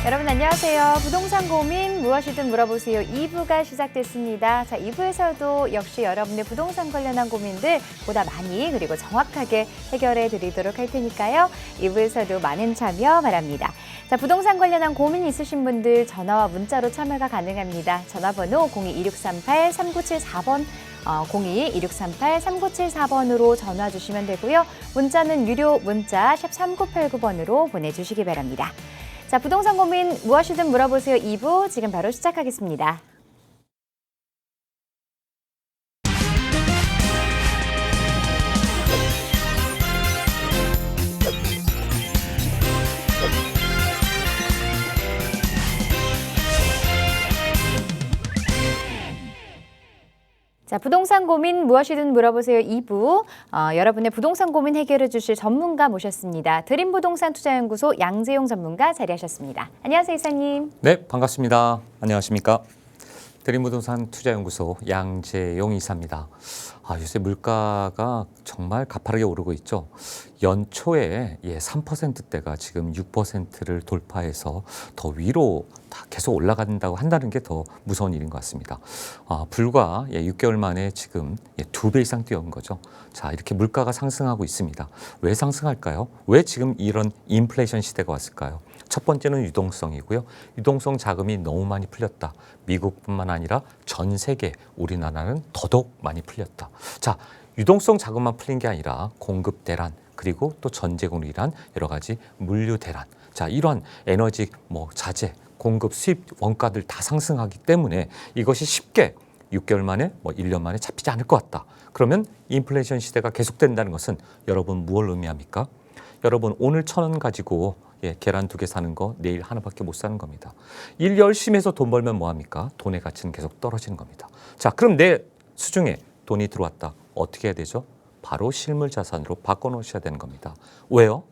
여러분 안녕하세요. 부동산 고민 무엇이든 물어보세요. 2부가 시작됐습니다. 자, 2부에서도 역시 여러분의 부동산 관련한 고민들 보다 많이 그리고 정확하게 해결해 드리도록 할 테니까요. 2부에서도 많은 참여 바랍니다. 자, 부동산 관련한 고민 있으신 분들 전화와 문자로 참여가 가능합니다. 전화번호 02-2638-3974번 02-2638-3974번으로 전화 주시면 되고요. 문자는 유료 문자 샵 3989번으로 보내주시기 바랍니다. 자, 부동산 고민 무엇이든 물어보세요. 2부 지금 바로 시작하겠습니다. 자, 부동산 고민 무엇이든 물어보세요. 2부 여러분의 부동산 고민 해결해 주실 전문가 모셨습니다. 드림부동산투자연구소 양재용 전문가 자리하셨습니다. 안녕하세요, 이사님. 네, 반갑습니다. 안녕하십니까? 드림부동산투자연구소 양재용 이사입니다. 요새 물가가 정말 가파르게 오르고 있죠. 연초에 3%대가 지금 6%를 돌파해서 더 위로 다 계속 올라간다고 한다는 게 더 무서운 일인 것 같습니다. 불과 6개월 만에 지금 2배 이상 뛰어온 거죠. 자, 이렇게 물가가 상승하고 있습니다. 왜 상승할까요? 왜 지금 이런 인플레이션 시대가 왔을까요? 첫 번째는 유동성이고요. 유동성 자금이 너무 많이 풀렸다. 미국뿐만 아니라 전 세계 우리나라는 더더욱 많이 풀렸다. 자, 유동성 자금만 풀린 게 아니라 공급 대란 그리고 또 전제공으로 인한 여러 가지 물류 대란. 자, 이러한 에너지, 자재, 공급, 수입 원가들 다 상승하기 때문에 이것이 쉽게 6개월 만에 1년 만에 잡히지 않을 것 같다. 그러면 인플레이션 시대가 계속된다는 것은 여러분 무엇을 의미합니까? 여러분 오늘 1,000원 가지고 계란 2개 사는 거 내일 하나밖에 못 사는 겁니다. 일 열심히 해서 돈 벌면 뭐합니까? 돈의 가치는 계속 떨어지는 겁니다. 자, 그럼 내 수중에 돈이 들어왔다. 어떻게 해야 되죠? 바로 실물 자산으로 바꿔놓으셔야 되는 겁니다. 왜요?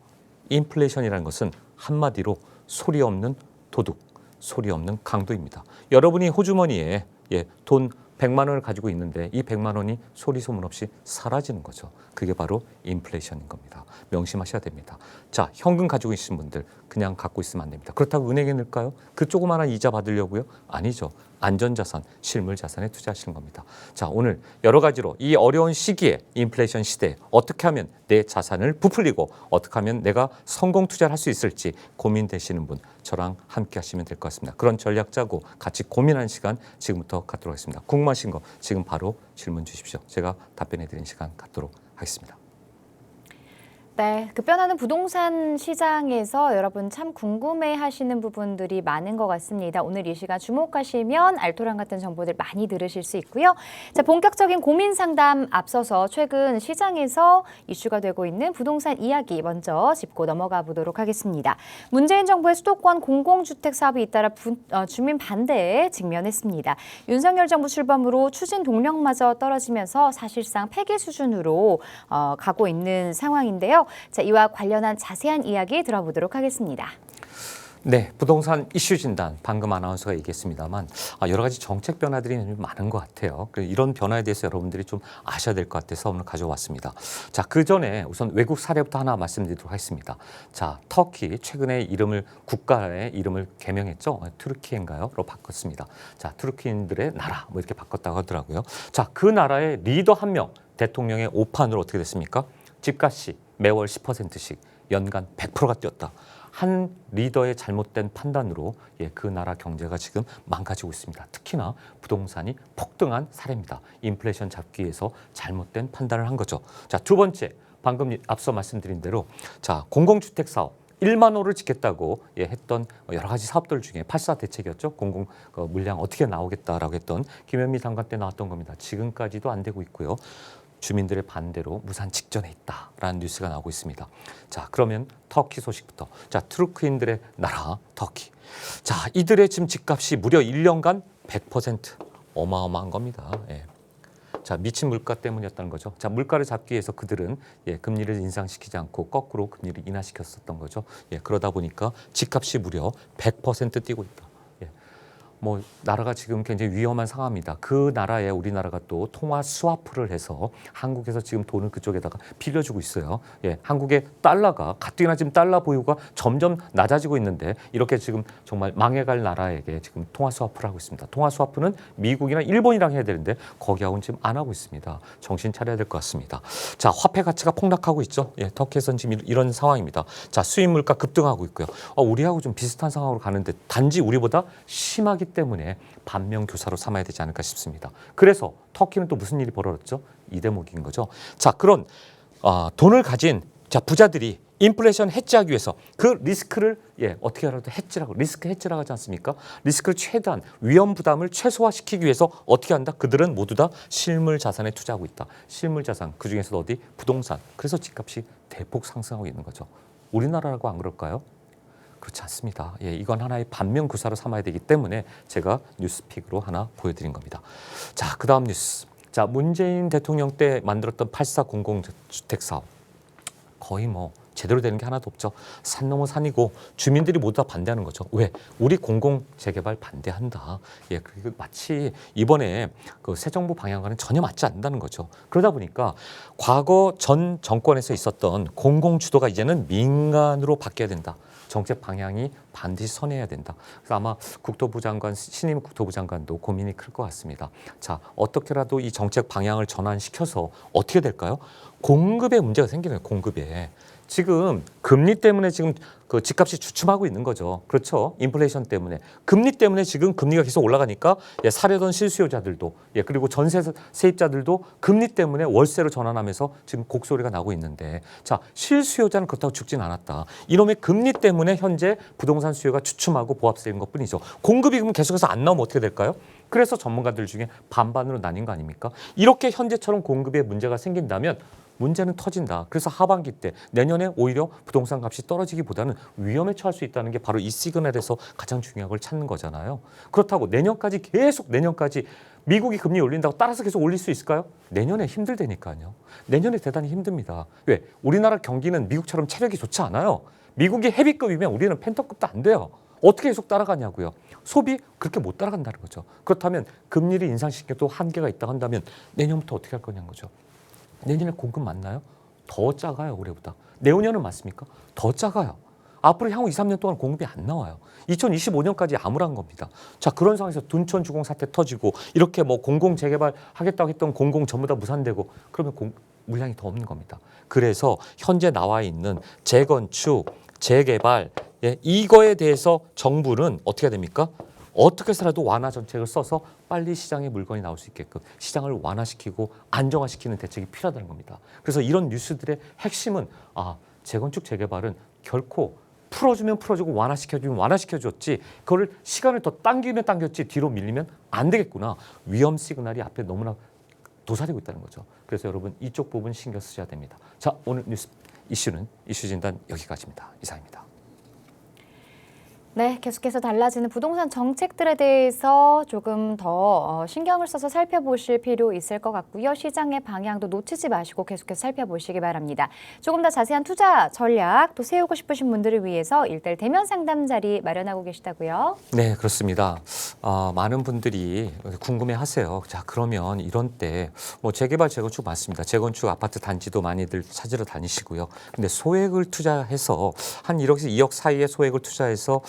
인플레이션이라는 것은 한마디로 소리 없는 도둑, 소리 없는 강도입니다. 여러분이 호주머니에 돈 100만 원을 가지고 있는데 이 100만 원이 소리 소문 없이 사라지는 거죠. 그게 바로 인플레이션인 겁니다. 명심하셔야 됩니다. 자, 현금 가지고 계신 분들 그냥 갖고 있으면 안 됩니다. 그렇다고 은행에 넣을까요? 그 조그마한 이자 받으려고요? 아니죠. 안전자산, 실물자산에 투자하시는 겁니다. 자, 오늘 여러 가지로 이 어려운 시기에 인플레이션 시대에 어떻게 하면 내 자산을 부풀리고 어떻게 하면 내가 성공 투자를 할 수 있을지 고민되시는 분 저랑 함께 하시면 될 것 같습니다. 그런 전략 짜고 같이 고민하는 시간 지금부터 갖도록 하겠습니다. 궁금하신 거 지금 바로 질문 주십시오. 제가 답변해 드리는 시간 갖도록 하겠습니다. 네, 급변하는 부동산 시장에서 여러분 참 궁금해하시는 부분들이 많은 것 같습니다. 오늘 이 시간 주목하시면 알토란 같은 정보들 많이 들으실 수 있고요. 자, 본격적인 고민 상담 앞서서 최근 시장에서 이슈가 되고 있는 부동산 이야기 먼저 짚고 넘어가 보도록 하겠습니다. 문재인 정부의 수도권 공공주택 사업이 잇따라 주민 반대에 직면했습니다. 윤석열 정부 출범으로 추진 동력마저 떨어지면서 사실상 폐기 수준으로 가고 있는 상황인데요. 자, 이와 관련한 자세한 이야기 들어보도록 하겠습니다. 네, 부동산 이슈 진단 방금 아나운서가 얘기했습니다만 여러 가지 정책 변화들이 많은 것 같아요. 이런 변화에 대해서 여러분들이 좀 아셔야 될 것 같아서 오늘 가져왔습니다. 자, 그 전에 우선 외국 사례부터 하나 말씀드리도록 하겠습니다. 자, 터키 최근에 국가의 이름을 개명했죠. 트루키인가요?로 바꿨습니다. 자, 트루키인들의 나라 이렇게 바꿨다고 하더라고요. 자, 그 나라의 리더 한 명 대통령의 오판으로 어떻게 됐습니까? 집값이 매월 10%씩 연간 100%가 뛰었다. 한 리더의 잘못된 판단으로 그 나라 경제가 지금 망가지고 있습니다. 특히나 부동산이 폭등한 사례입니다. 인플레이션 잡기 위해서 잘못된 판단을 한 거죠. 자, 두 번째, 방금 앞서 말씀드린 대로 자, 공공주택 사업 1만 호를 짓겠다고 했던 여러 가지 사업들 중에 8.4 대책이었죠. 공공 물량 어떻게 나오겠다라고 했던 김현미 장관 때 나왔던 겁니다. 지금까지도 안 되고 있고요. 주민들의 반대로 무산 직전에 있다라는 뉴스가 나오고 있습니다. 자, 그러면 터키 소식부터. 자, 트루크인들의 나라 터키. 자, 이들의 지금 집값이 무려 1년간 100% 어마어마한 겁니다. 자, 미친 물가 때문이었다는 거죠. 자, 물가를 잡기 위해서 그들은 금리를 인상시키지 않고 거꾸로 금리를 인하시켰었던 거죠. 그러다 보니까 집값이 무려 100% 뛰고 있다. 뭐 나라가 지금 굉장히 위험한 상황입니다. 그 나라에 우리나라가 또 통화 스와프를 해서 한국에서 지금 돈을 그쪽에다가 빌려주고 있어요. 예, 한국의 달러가 가뜩이나 지금 달러 보유가 점점 낮아지고 있는데 이렇게 지금 정말 망해갈 나라에게 지금 통화 스와프를 하고 있습니다. 통화 스와프는 미국이나 일본이랑 해야 되는데 거기하고는 지금 안 하고 있습니다. 정신 차려야 될 것 같습니다. 자, 화폐 가치가 폭락하고 있죠. 예, 터키에서는 지금 이런 상황입니다. 자, 수입 물가 급등하고 있고요. 우리하고 좀 비슷한 상황으로 가는데 단지 우리보다 심하기 때문에 반면 교사로 삼아야 되지 않을까 싶습니다. 그래서 터키는 또 무슨 일이 벌어졌죠? 이 대목인 거죠. 자, 그런 돈을 가진 부자들이 인플레이션 해지하기 위해서 그 리스크를 어떻게 하라도 해지라고 리스크 해지라고 하지 않습니까? 리스크를 최대한 위험 부담을 최소화시키기 위해서 어떻게 한다? 그들은 모두 다 실물 자산에 투자하고 있다. 실물 자산 그중에서도 어디? 부동산. 그래서 집값이 대폭 상승하고 있는 거죠. 우리나라라고 안 그럴까요? 그렇지 않습니다. 예, 이건 하나의 반면교사로 삼아야 되기 때문에 제가 뉴스픽으로 하나 보여드린 겁니다. 자, 그 다음 뉴스. 자, 문재인 대통령 때 만들었던 8400 주택 사업. 거의 뭐 제대로 되는 게 하나도 없죠. 산 넘어 산이고 주민들이 모두 다 반대하는 거죠. 왜? 우리 공공 재개발 반대한다. 예, 그리고 마치 이번에 그 새 정부 방향과는 전혀 맞지 않는다는 거죠. 그러다 보니까 과거 전 정권에서 있었던 공공 주도가 이제는 민간으로 바뀌어야 된다. 정책 방향이 반드시 선회해야 된다. 그래서 아마 국토부 장관, 신임 국토부 장관도 고민이 클 것 같습니다. 자, 어떻게라도 이 정책 방향을 전환시켜서 어떻게 될까요? 공급에 문제가 생기는 거예요. 공급에. 지금 금리 때문에 지금 그 집값이 주춤하고 있는 거죠. 그렇죠. 인플레이션 때문에. 금리 때문에 지금 금리가 계속 올라가니까 사려던 실수요자들도 그리고 전세 세입자들도 금리 때문에 월세로 전환하면서 지금 곡소리가 나고 있는데 자, 실수요자는 그렇다고 죽진 않았다. 이놈의 금리 때문에 현재 부동산 수요가 주춤하고 보합세인 것뿐이죠. 공급이 그럼 계속해서 안 나오면 어떻게 될까요? 그래서 전문가들 중에 반반으로 나뉜 거 아닙니까? 이렇게 현재처럼 공급에 문제가 생긴다면 문제는 터진다. 그래서 하반기 때 내년에 오히려 부동산 값이 떨어지기보다는 위험에 처할 수 있다는 게 바로 이 시그널에서 가장 중요한 걸 찾는 거잖아요. 그렇다고 내년까지 미국이 금리 올린다고 따라서 계속 올릴 수 있을까요? 내년에 힘들다니까요. 내년에 대단히 힘듭니다. 왜? 우리나라 경기는 미국처럼 체력이 좋지 않아요. 미국이 헤비급이면 우리는 펜터급도 안 돼요. 어떻게 계속 따라가냐고요. 소비 그렇게 못 따라간다는 거죠. 그렇다면 금리를 인상시켜도 한계가 있다고 한다면 내년부터 어떻게 할 거냐는 거죠. 내년에 공급 맞나요? 더 작아요. 올해보다. 내후년은 맞습니까? 더 작아요. 앞으로 향후 2, 3년 동안 공급이 안 나와요. 2025년까지 암울한 겁니다. 자, 그런 상황에서 둔촌 주공 사태 터지고 이렇게 뭐 공공 재개발 하겠다고 했던 공공 전부 다 무산되고 그러면 물량이 더 없는 겁니다. 그래서 현재 나와 있는 재건축, 재개발 이거에 대해서 정부는 어떻게 해야 됩니까? 어떻게 해서라도 완화 정책을 써서 빨리 시장에 물건이 나올 수 있게끔 시장을 완화시키고 안정화시키는 대책이 필요하다는 겁니다. 그래서 이런 뉴스들의 핵심은 재건축 재개발은 결코 풀어주면 풀어주고 완화시켜주면 완화시켜줬지 그거를 시간을 더 당기면 당겼지 뒤로 밀리면 안 되겠구나. 위험 시그널이 앞에 너무나 도사리고 있다는 거죠. 그래서 여러분 이쪽 부분 신경 쓰셔야 됩니다. 자, 오늘 뉴스 이슈는 이슈 진단 여기까지입니다. 이상입니다. 네, 계속해서 달라지는 부동산 정책들에 대해서 조금 더 신경을 써서 살펴보실 필요 있을 것 같고요. 시장의 방향도 놓치지 마시고 계속해서 살펴보시기 바랍니다. 조금 더 자세한 투자 전략 또 세우고 싶으신 분들을 위해서 1:1 대면 상담 자리 마련하고 계시다고요? 네, 그렇습니다. 많은 분들이 궁금해하세요. 자, 그러면 이런 때 뭐 재개발, 재건축 많습니다. 재건축 아파트 단지도 많이들 찾으러 다니시고요. 근데 소액을 투자해서 한 1억에서 2억 사이의 소액을 투자해서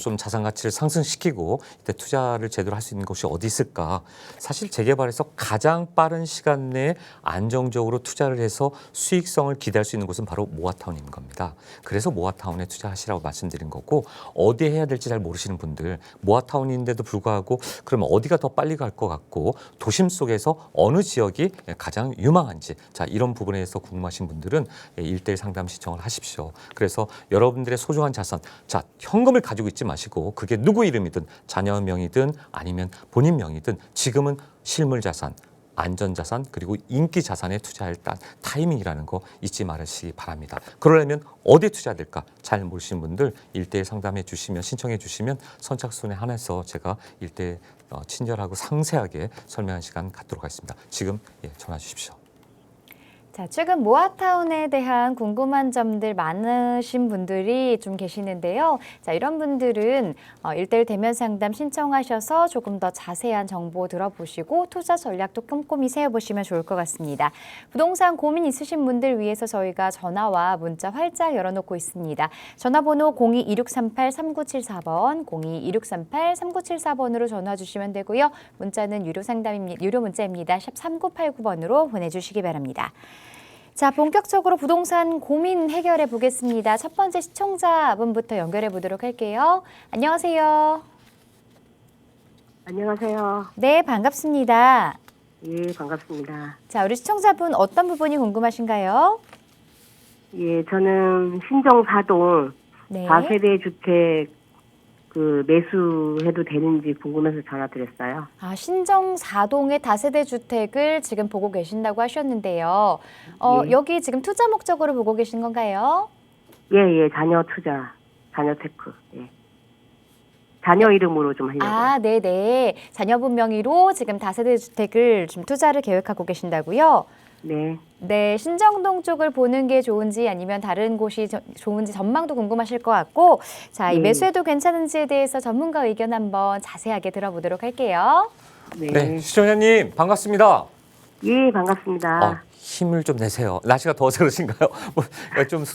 좀 자산 가치를 상승시키고 이때 투자를 제대로 할 수 있는 곳이 어디 있을까? 사실 재개발에서 가장 빠른 시간 내에 안정적으로 투자를 해서 수익성을 기대할 수 있는 곳은 바로 모아타운인 겁니다. 그래서 모아타운에 투자하시라고 말씀드린 거고 어디에 해야 될지 잘 모르시는 분들 모아타운인데도 불구하고 그러면 어디가 더 빨리 갈 것 같고 도심 속에서 어느 지역이 가장 유망한지 자 이런 부분에 대해서 궁금하신 분들은 1:1 상담 신청을 하십시오. 그래서 여러분들의 소중한 자산 자 현금을 가지고 있지 마시고 그게 누구 이름이든 자녀 명의든 아니면 본인 명의든 지금은 실물 자산 안전자산 그리고 인기 자산에 투자할 타이밍이라는 거 잊지 말으시기 바랍니다. 그러려면 어디에 투자해야 될까 잘 모르시는 분들 1:1 상담해 주시면 신청해 주시면 선착순에 한해서 제가 1:1 친절하고 상세하게 설명한 시간 갖도록 하겠습니다. 지금 전화 주십시오. 자, 자, 최근 모아타운에 대한 궁금한 점들 많으신 분들이 좀 계시는데요. 자, 이런 분들은 1:1 대면 상담 신청하셔서 조금 더 자세한 정보 들어보시고 투자 전략도 꼼꼼히 세워보시면 좋을 것 같습니다. 부동산 고민 있으신 분들 위해서 저희가 전화와 문자 활짝 열어놓고 있습니다. 전화번호 02-2638-3974번, 02-2638-3974번으로 전화 주시면 되고요. 문자는 유료 상담입니다. 유료 문자입니다. 샵 3989번으로 보내주시기 바랍니다. 자, 본격적으로 부동산 고민 해결해 보겠습니다. 첫 번째 시청자분부터 연결해 보도록 할게요. 안녕하세요. 안녕하세요. 네, 반갑습니다. 예, 반갑습니다. 자, 우리 시청자분 어떤 부분이 궁금하신가요? 예, 저는 신정 4동 네. 4세대 주택 매수해도 되는지 궁금해서 전화드렸어요. 아, 신정 4동의 다세대 주택을 지금 보고 계신다고 하셨는데요. 예. 여기 지금 투자 목적으로 보고 계신 건가요? 예, 자녀 투자, 자녀 테크. 예. 자녀 이름으로 좀 하려고요. 아, 네네. 자녀분 명의로 지금 다세대 주택을 좀 투자를 계획하고 계신다고요? 네. 네, 신정동 쪽을 보는 게 좋은지 아니면 다른 곳이 좋은지 전망도 궁금하실 것 같고, 자, 이 네. 매수해도 괜찮은지에 대해서 전문가 의견 한번 자세하게 들어보도록 할게요. 네, 시청자님 반갑습니다. 예, 반갑습니다. 힘을 좀 내세요. 날씨가 더워서 그러신가요?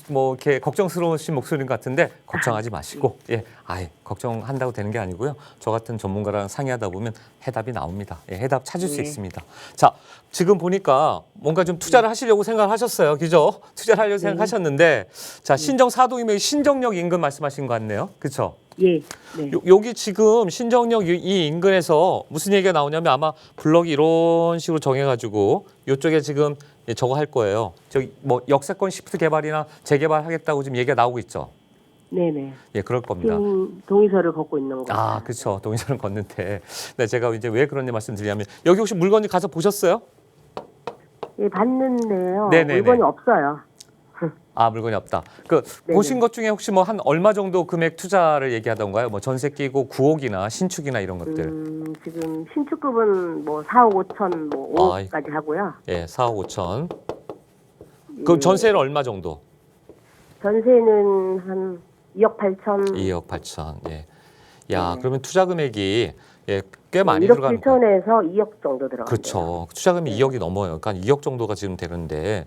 뭐 이렇게 걱정스러우신 목소리인 것 같은데 걱정하지 마시고, 걱정한다고 되는 게 아니고요. 저 같은 전문가랑 상의하다 보면 해답이 나옵니다. 예, 해답 찾을 수 네. 있습니다. 자, 지금 보니까 뭔가 좀 투자를 하시려고 생각하셨어요, 그죠? 투자를 하려고 생각하셨는데, 자, 신정 4동이면 신정역 인근 말씀하신 것 같네요, 그렇죠? 예, 네. 여기 지금 신정역 이 인근에서 무슨 얘기가 나오냐면 아마 블럭이 이런 식으로 정해가지고 이쪽에 지금 저거 할 거예요. 저기 뭐 역세권 시프트 개발이나 재개발하겠다고 지금 얘기가 나오고 있죠. 네네. 예, 그럴 겁니다. 지금 동의서를 걷고 있는 거. 아, 그렇죠. 동의서를 걷는데, 네, 제가 이제 왜 그런지 말씀드리냐면 여기 혹시 물건이 가서 보셨어요? 예, 봤는데요. 네네네. 물건이 없어요. 아, 물건이 없다. 네네. 보신 것 중에 혹시 뭐 한 얼마 정도 금액 투자를 얘기하던가요? 뭐 전세 끼고 9억이나 신축이나 이런 것들. 지금 신축급은 뭐 4억 5천, 뭐 5억까지 하고요. 예, 4억 5천. 그럼 전세는 얼마 정도? 전세는 한 2억 8천. 2억 8천. 예. 야, 네. 그러면 투자 금액이 꽤 많이 1억 들어가는 거예요. 7천에서 2억 정도 들어가요. 그렇죠. 투자금이 2억이 넘어요. 그러니까 2억 정도가 지금 되는데,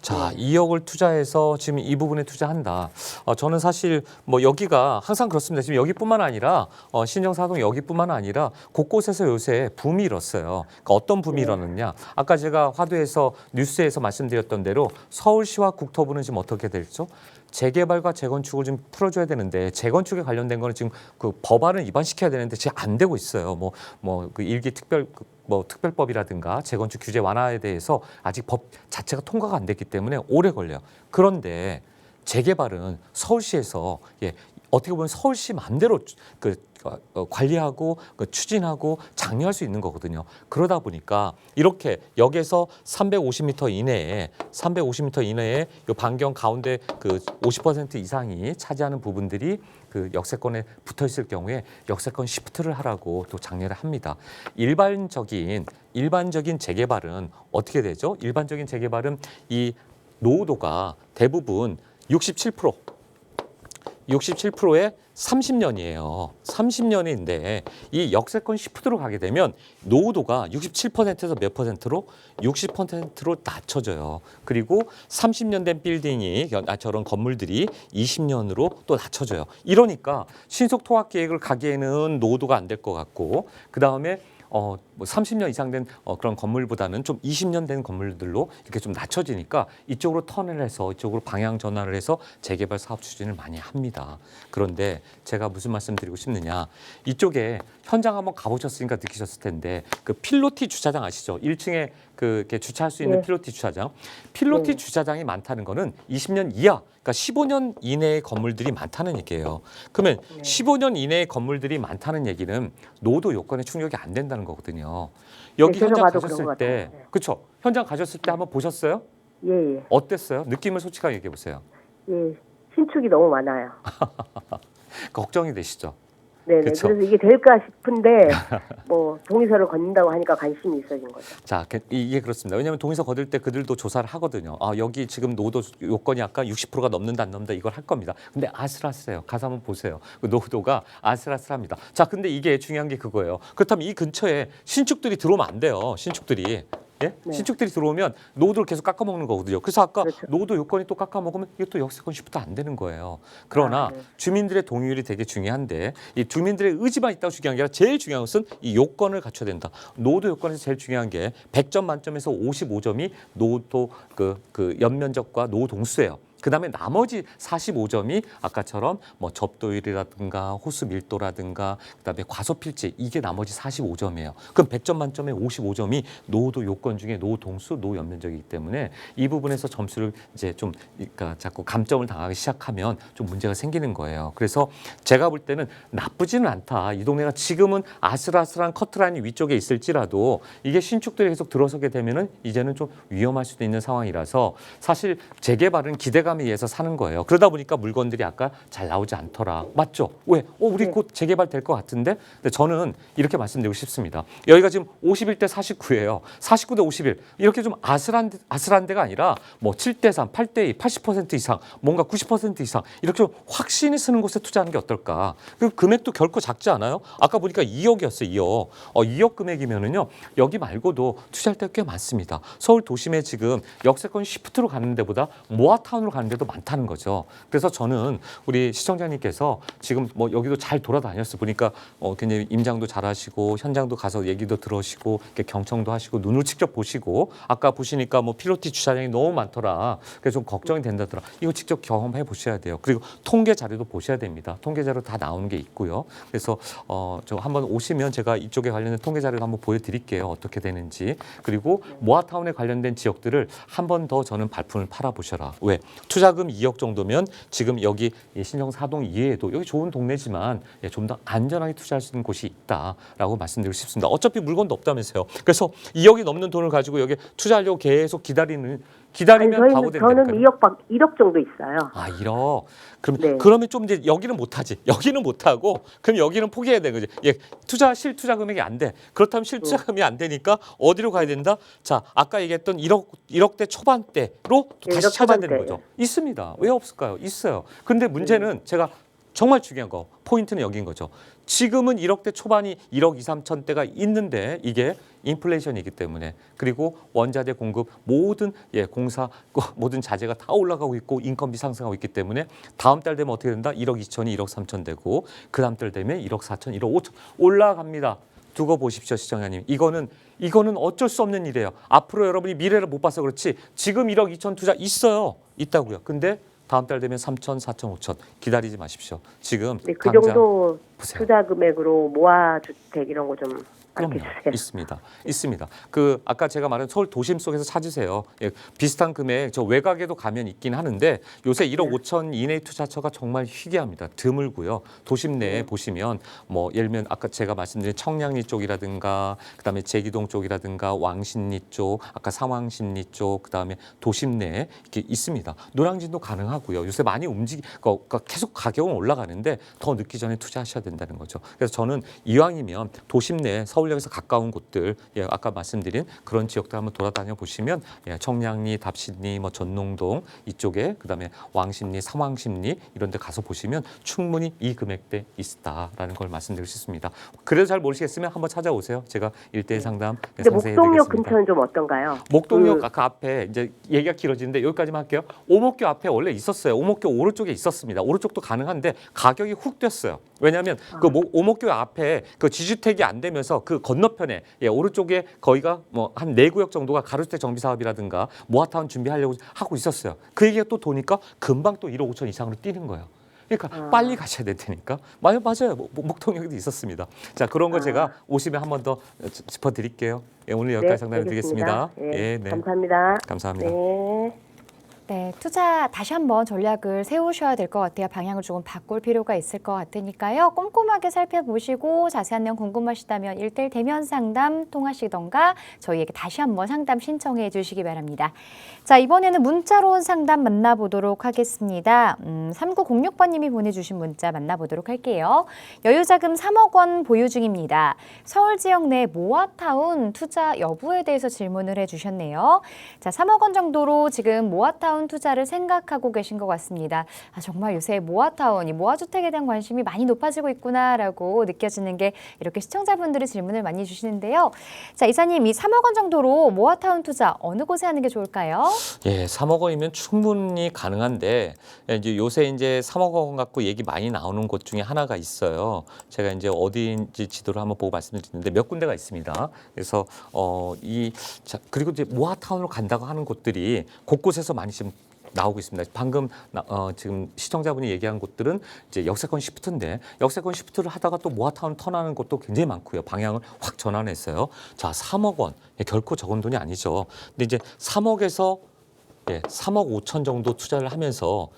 자, 네. 2억을 투자해서 지금 이 부분에 투자한다. 저는 사실 뭐 여기가 항상 그렇습니다. 지금 여기뿐만 아니라 신정사동 여기뿐만 아니라 곳곳에서 요새 붐이 일었어요. 그러니까 어떤 붐이 일었느냐? 아까 제가 화두에서 뉴스에서 말씀드렸던 대로 서울시와 국토부는 지금 어떻게 될죠? 재개발과 재건축을 좀 풀어줘야 되는데 재건축에 관련된 거는 지금 그 법안을 입안시켜야 되는데 지금 안 되고 있어요. 그 일기 특별법이라든가 재건축 규제 완화에 대해서 아직 법 자체가 통과가 안 됐기 때문에 오래 걸려요. 그런데 재개발은 서울시에서 어떻게 보면 서울시 마음대로 관리하고 추진하고 장려할 수 있는 거거든요. 그러다 보니까 이렇게 역에서 350m 이내에 이 반경 가운데 그 50% 이상이 차지하는 부분들이 그 역세권에 붙어 있을 경우에 역세권 시프트를 하라고 또 장려를 합니다. 일반적인 재개발은 어떻게 되죠? 일반적인 재개발은 이 노후도가 대부분 67%에 30년이에요. 30년인데 이 역세권 시프트로 가게 되면 노후도가 67%에서 몇 %로 60%로 낮춰져요. 그리고 30년 된 빌딩이 저런 건물들이 20년으로 또 낮춰져요. 이러니까 신속 통합 계획을 가기에는 노후도가 안 될 것 같고 그다음에 뭐 30년 이상 된 그런 건물보다는 좀 20년 된 건물들로 이렇게 좀 낮춰지니까 이쪽으로 턴을 해서 이쪽으로 방향 전환을 해서 재개발 사업 추진을 많이 합니다. 그런데 제가 무슨 말씀드리고 싶느냐. 이쪽에 현장 한번 가보셨으니까 느끼셨을 텐데 그 필로티 주차장 아시죠? 1층에 이렇게 주차할 수 있는 네. 필로티 주차장. 필로티 네. 주차장이 많다는 거는 20년 이하, 그러니까 15년 이내의 건물들이 많다는 얘기예요. 그러면 15년 이내의 건물들이 많다는 얘기는 노후도 요건에 충족이 안 된다는 거거든요. 여기 네, 현장 들어가도 그런 가셨을 것 때, 같아요. 네. 그렇죠? 현장 가셨을 때 한번 보셨어요? 예. 어땠어요? 느낌을 솔직하게 얘기해 보세요. 예. 신축이 너무 많아요. 걱정이 되시죠? 네네. 그쵸? 그래서 이게 될까 싶은데 뭐 동의서를 건넨다고 하니까 관심이 있어진 거죠. 자, 이게 그렇습니다. 왜냐하면 동의서 거둘 때 그들도 조사를 하거든요. 아, 여기 지금 노도 요건이 아까 60%가 넘는다 안 넘는다 이걸 할 겁니다. 근데 아슬아슬해요. 가서 한번 보세요. 그 노도가 아슬아슬합니다. 자, 근데 이게 중요한 게 그거예요. 그렇다면 이 근처에 신축들이 들어오면 안 돼요. 신축들이. 예? 네. 신축들이 들어오면 노도를 계속 깎아먹는 거거든요. 그래서 아까 그렇죠. 노도 요건이 또 깎아먹으면 이것도 역세권 시프트 안 되는 거예요. 그러나 네. 주민들의 동의율이 되게 중요한데 이 주민들의 의지만 있다고 중요한 게 아니라 제일 중요한 것은 이 요건을 갖춰야 된다. 노도 요건에서 제일 중요한 게 100점 만점에서 55점이 노도 그 연면적과 노동수예요. 그다음에 나머지 45점이 아까처럼 뭐 접도율이라든가 호수 밀도라든가 그다음에 과소필지 이게 나머지 45점이에요. 그럼 100점 만점에 55점이 노도 요건 중에 노동수, 노연면적이기 때문에 이 부분에서 점수를 이제 좀 그러니까 자꾸 감점을 당하기 시작하면 좀 문제가 생기는 거예요. 그래서 제가 볼 때는 나쁘지는 않다. 이 동네가 지금은 아슬아슬한 커트라인이 위쪽에 있을지라도 이게 신축들이 계속 들어서게 되면은 이제는 좀 위험할 수도 있는 상황이라서 사실 재개발은 기대감에 의해서 사는 거예요. 그러다 보니까 물건들이 아까 잘 나오지 않더라. 맞죠? 왜? 우리 네. 곧 재개발 될 것 같은데? 근데 저는 이렇게 말씀드리고 싶습니다. 여기가 지금 51대 49예요. 49대 51. 이렇게 좀 아슬한 데가 아니라 뭐 7대 3, 8대 2, 80% 이상, 뭔가 90% 이상 이렇게 좀 확신이 쓰는 곳에 투자하는 게 어떨까? 그 금액도 결코 작지 않아요? 아까 보니까 2억이었어요. 2억. 2억 금액이면은요. 여기 말고도 투자할 때 꽤 많습니다. 서울 도심에 지금 역세권 시프트로 가는 데보다 모아타운으로 가는 데도 많다는 거죠. 그래서 저는 우리 시청자님께서 지금 뭐 여기도 잘 돌아다녔어 보니까 굉장히 임장도 잘하시고 현장도 가서 얘기도 들으시고 이렇게 경청도 하시고 눈으로 직접 보시고 아까 보시니까 뭐 피로티 주차장이 너무 많더라. 그래서 좀 걱정이 된다더라. 이거 직접 경험해 보셔야 돼요. 그리고 통계 자료도 보셔야 됩니다. 통계 자료 다 나오는 게 있고요. 그래서 저 한번 오시면 제가 이쪽에 관련된 통계 자료를 한번 보여드릴게요. 어떻게 되는지. 그리고 모아타운에 관련된 지역들을 한 번 더 저는 발품을 팔아보셔라. 왜? 투자금 2억 정도면 지금 여기 신정 사동 이외에도 여기 좋은 동네지만 좀 더 안전하게 투자할 수 있는 곳이 있다라고 말씀드리고 싶습니다. 어차피 물건도 없다면서요. 그래서 2억이 넘는 돈을 가지고 여기 투자하려고 계속 기다리면 바보 저는 된다니까요. 1억 정도 있어요. 아, 1억. 네. 그러면 좀 이제 여기는 못하지. 여기는 못하고 그럼 여기는 포기해야 되는 거지. 예, 실투자 금액이 안 돼. 그렇다면 실투자 금액이 안 되니까 어디로 가야 된다? 자, 아까 얘기했던 1억대 초반대로 네, 다시 1억 찾아야 되는 초반대. 거죠. 있습니다. 왜 없을까요? 있어요. 근데 문제는 제가 정말 중요한 거 포인트는 여기인 거죠. 지금은 1억대 초반이 1억 2, 3천대가 있는데 이게 인플레이션이기 때문에 그리고 원자재 공급 모든 공사 모든 자재가 다 올라가고 있고 인건비 상승하고 있기 때문에 다음 달 되면 어떻게 된다? 1억 2천이 1억 3천 되고 그 다음 달 되면 1억 4천, 1억 5천 올라갑니다. 두고 보십시오, 시청자님. 이거는 어쩔 수 없는 일이에요. 앞으로 여러분이 미래를 못 봐서 그렇지 지금 1억 2천 투자 있다고요. 근데 다음 달 되면 3천, 4천, 5천 기다리지 마십시오. 지금 네, 그 당장 정도 보세요. 투자 금액으로 모아주택 이런 거 좀 그럼요. 알려주세요. 있습니다. 그 아까 제가 말한 서울 도심 속에서 찾으세요. 비슷한 금액 저 외곽에도 가면 있긴 하는데 요새 1억 5천 이내 투자처가 정말 희귀합니다. 드물고요. 도심 내에 보시면 뭐 예를 들면 아까 제가 말씀드린 청량리 쪽이라든가 그다음에 제기동 쪽이라든가 왕십리 쪽, 아까 상왕십리 쪽, 그다음에 도심 내에 이렇게 있습니다. 노량진도 가능하고요. 요새 많이 그러니까 계속 가격은 올라가는데 더 늦기 전에 투자하셔야 된다는 거죠. 그래서 저는 이왕이면 도심 내에 서울역에서 가까운 곳들, 아까 말씀드린 그런 지역들 한번 돌아다녀 보시면 청량리, 답신리, 뭐 전농동 이쪽에 그다음에 왕십리, 삼왕십리 이런 데 가서 보시면 충분히 이 금액대 있다라는 걸 말씀드릴 수 있습니다. 그래도 잘 모르시겠으면 한번 찾아오세요. 제가 1대1 상담 근데 상세히 목동역 해드리겠습니다. 근처는 좀 어떤가요? 목동역 아까 앞에 이제 얘기가 길어지는데 여기까지만 할게요. 오목교 앞에 원래 있었어요. 오목교 오른쪽에 있었습니다. 오른쪽도 가능한데 가격이 훅 뛰었어요. 왜냐하면 그 오목교 앞에 그 지주택이 안 되면서 그 건너편에 오른쪽에 거기가 뭐 한 4구역 정도가 가로주택 정비 사업이라든가 모아타운 준비하려고 하고 있었어요. 그 얘기가 또 도니까 금방 또 1억 5천 이상으로 뛰는 거예요. 그러니까 빨리 가셔야 될 테니까. 맞아요. 목동역에도 있었습니다. 자, 그런 거 제가 오시면 한 번 더 짚어드릴게요. 오늘 여기까지 상담해 드리겠습니다. 네, 감사합니다. 감사합니다. 네. 네, 투자 다시 한번 전략을 세우셔야 될 것 같아요. 방향을 조금 바꿀 필요가 있을 것 같으니까요. 꼼꼼하게 살펴보시고 자세한 내용 궁금하시다면 1:1 대면 상담 통하시던가 저희에게 다시 한번 상담 신청해 주시기 바랍니다. 자, 이번에는 문자로 온 상담 만나보도록 하겠습니다. 3906번님이 보내주신 문자 만나보도록 할게요. 여유자금 3억 원 보유 중입니다. 서울 지역 내 모아타운 투자 여부에 대해서 질문을 해주셨네요. 자, 3억 원 정도로 지금 모아타운 투자를 생각하고 계신 것 같습니다. 정말 요새 모아타운, 이 모아주택에 대한 관심이 많이 높아지고 있구나라고 느껴지는 게 이렇게 시청자분들이 질문을 많이 주시는데요. 자, 이사님, 이 3억 원 정도로 모아타운 투자 어느 곳에 하는 게 좋을까요? 예, 3억 원이면 충분히 가능한데 이제 요새 이제 3억 원 갖고 얘기 많이 나오는 곳 중에 하나가 있어요. 제가 이제 어디인지 지도를 한번 보고 말씀을 드리는데 몇 군데가 있습니다. 그래서 그리고 이제 모아타운으로 간다고 하는 곳들이 곳곳에서 많이 지금 나오고 있습니다. 방금 지금 시청자분이 얘기한 곳들은 이제 역세권 시프트인데 역세권 시프트를 하다가 또 모아타운 턴하는 곳도 굉장히 많고요. 방향을 확 전환했어요. 자, 3억 원. 결코 적은 돈이 아니죠. 근데 이제 3억에서 3억 5천 정도 투자를 하면서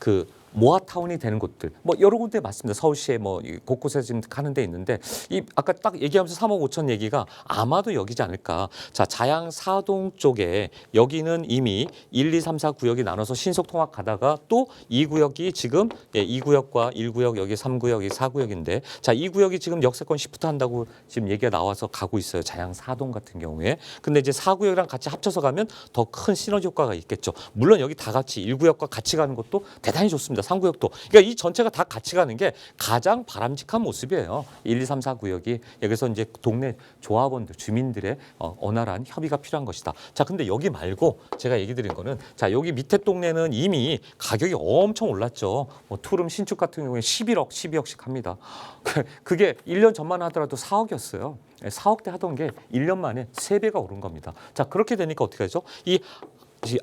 그 모아타운이 되는 곳들 뭐 여러 군데 맞습니다. 서울시에 뭐 곳곳에 지금 가는 데 있는데 이 아까 딱 얘기하면서 3억 5천 얘기가 아마도 여기지 않을까. 자, 자양 사동 쪽에 여기는 이미 1, 2, 3, 4 구역이 나눠서 신속 통합 가다가 또 2구역이 지금 2구역과 1구역 여기 3구역 여기 4구역인데 자, 2구역이 지금 역세권 시프트 한다고 지금 얘기가 나와서 가고 있어요. 자양 사동 같은 경우에. 근데 이제 4구역이랑 같이 합쳐서 가면 더 큰 시너지 효과가 있겠죠. 물론 여기 다 같이 1구역과 같이 가는 것도 대단히 좋습니다. 3구역도. 그러니까 이 전체가 다 같이 가는 게 가장 바람직한 모습이에요. 1, 2, 3, 4구역이. 여기서 이제 동네 조합원들, 주민들의 원활한 협의가 필요한 것이다. 자, 근데 여기 말고 제가 얘기 드린 거는 자, 여기 밑에 동네는 이미 가격이 엄청 올랐죠. 뭐 투룸 신축 같은 경우에 11억, 12억씩 합니다. 그게 1년 전만 하더라도 4억이었어요. 4억대 하던 게 1년 만에 3배가 오른 겁니다. 자, 그렇게 되니까 어떻게 되죠? 이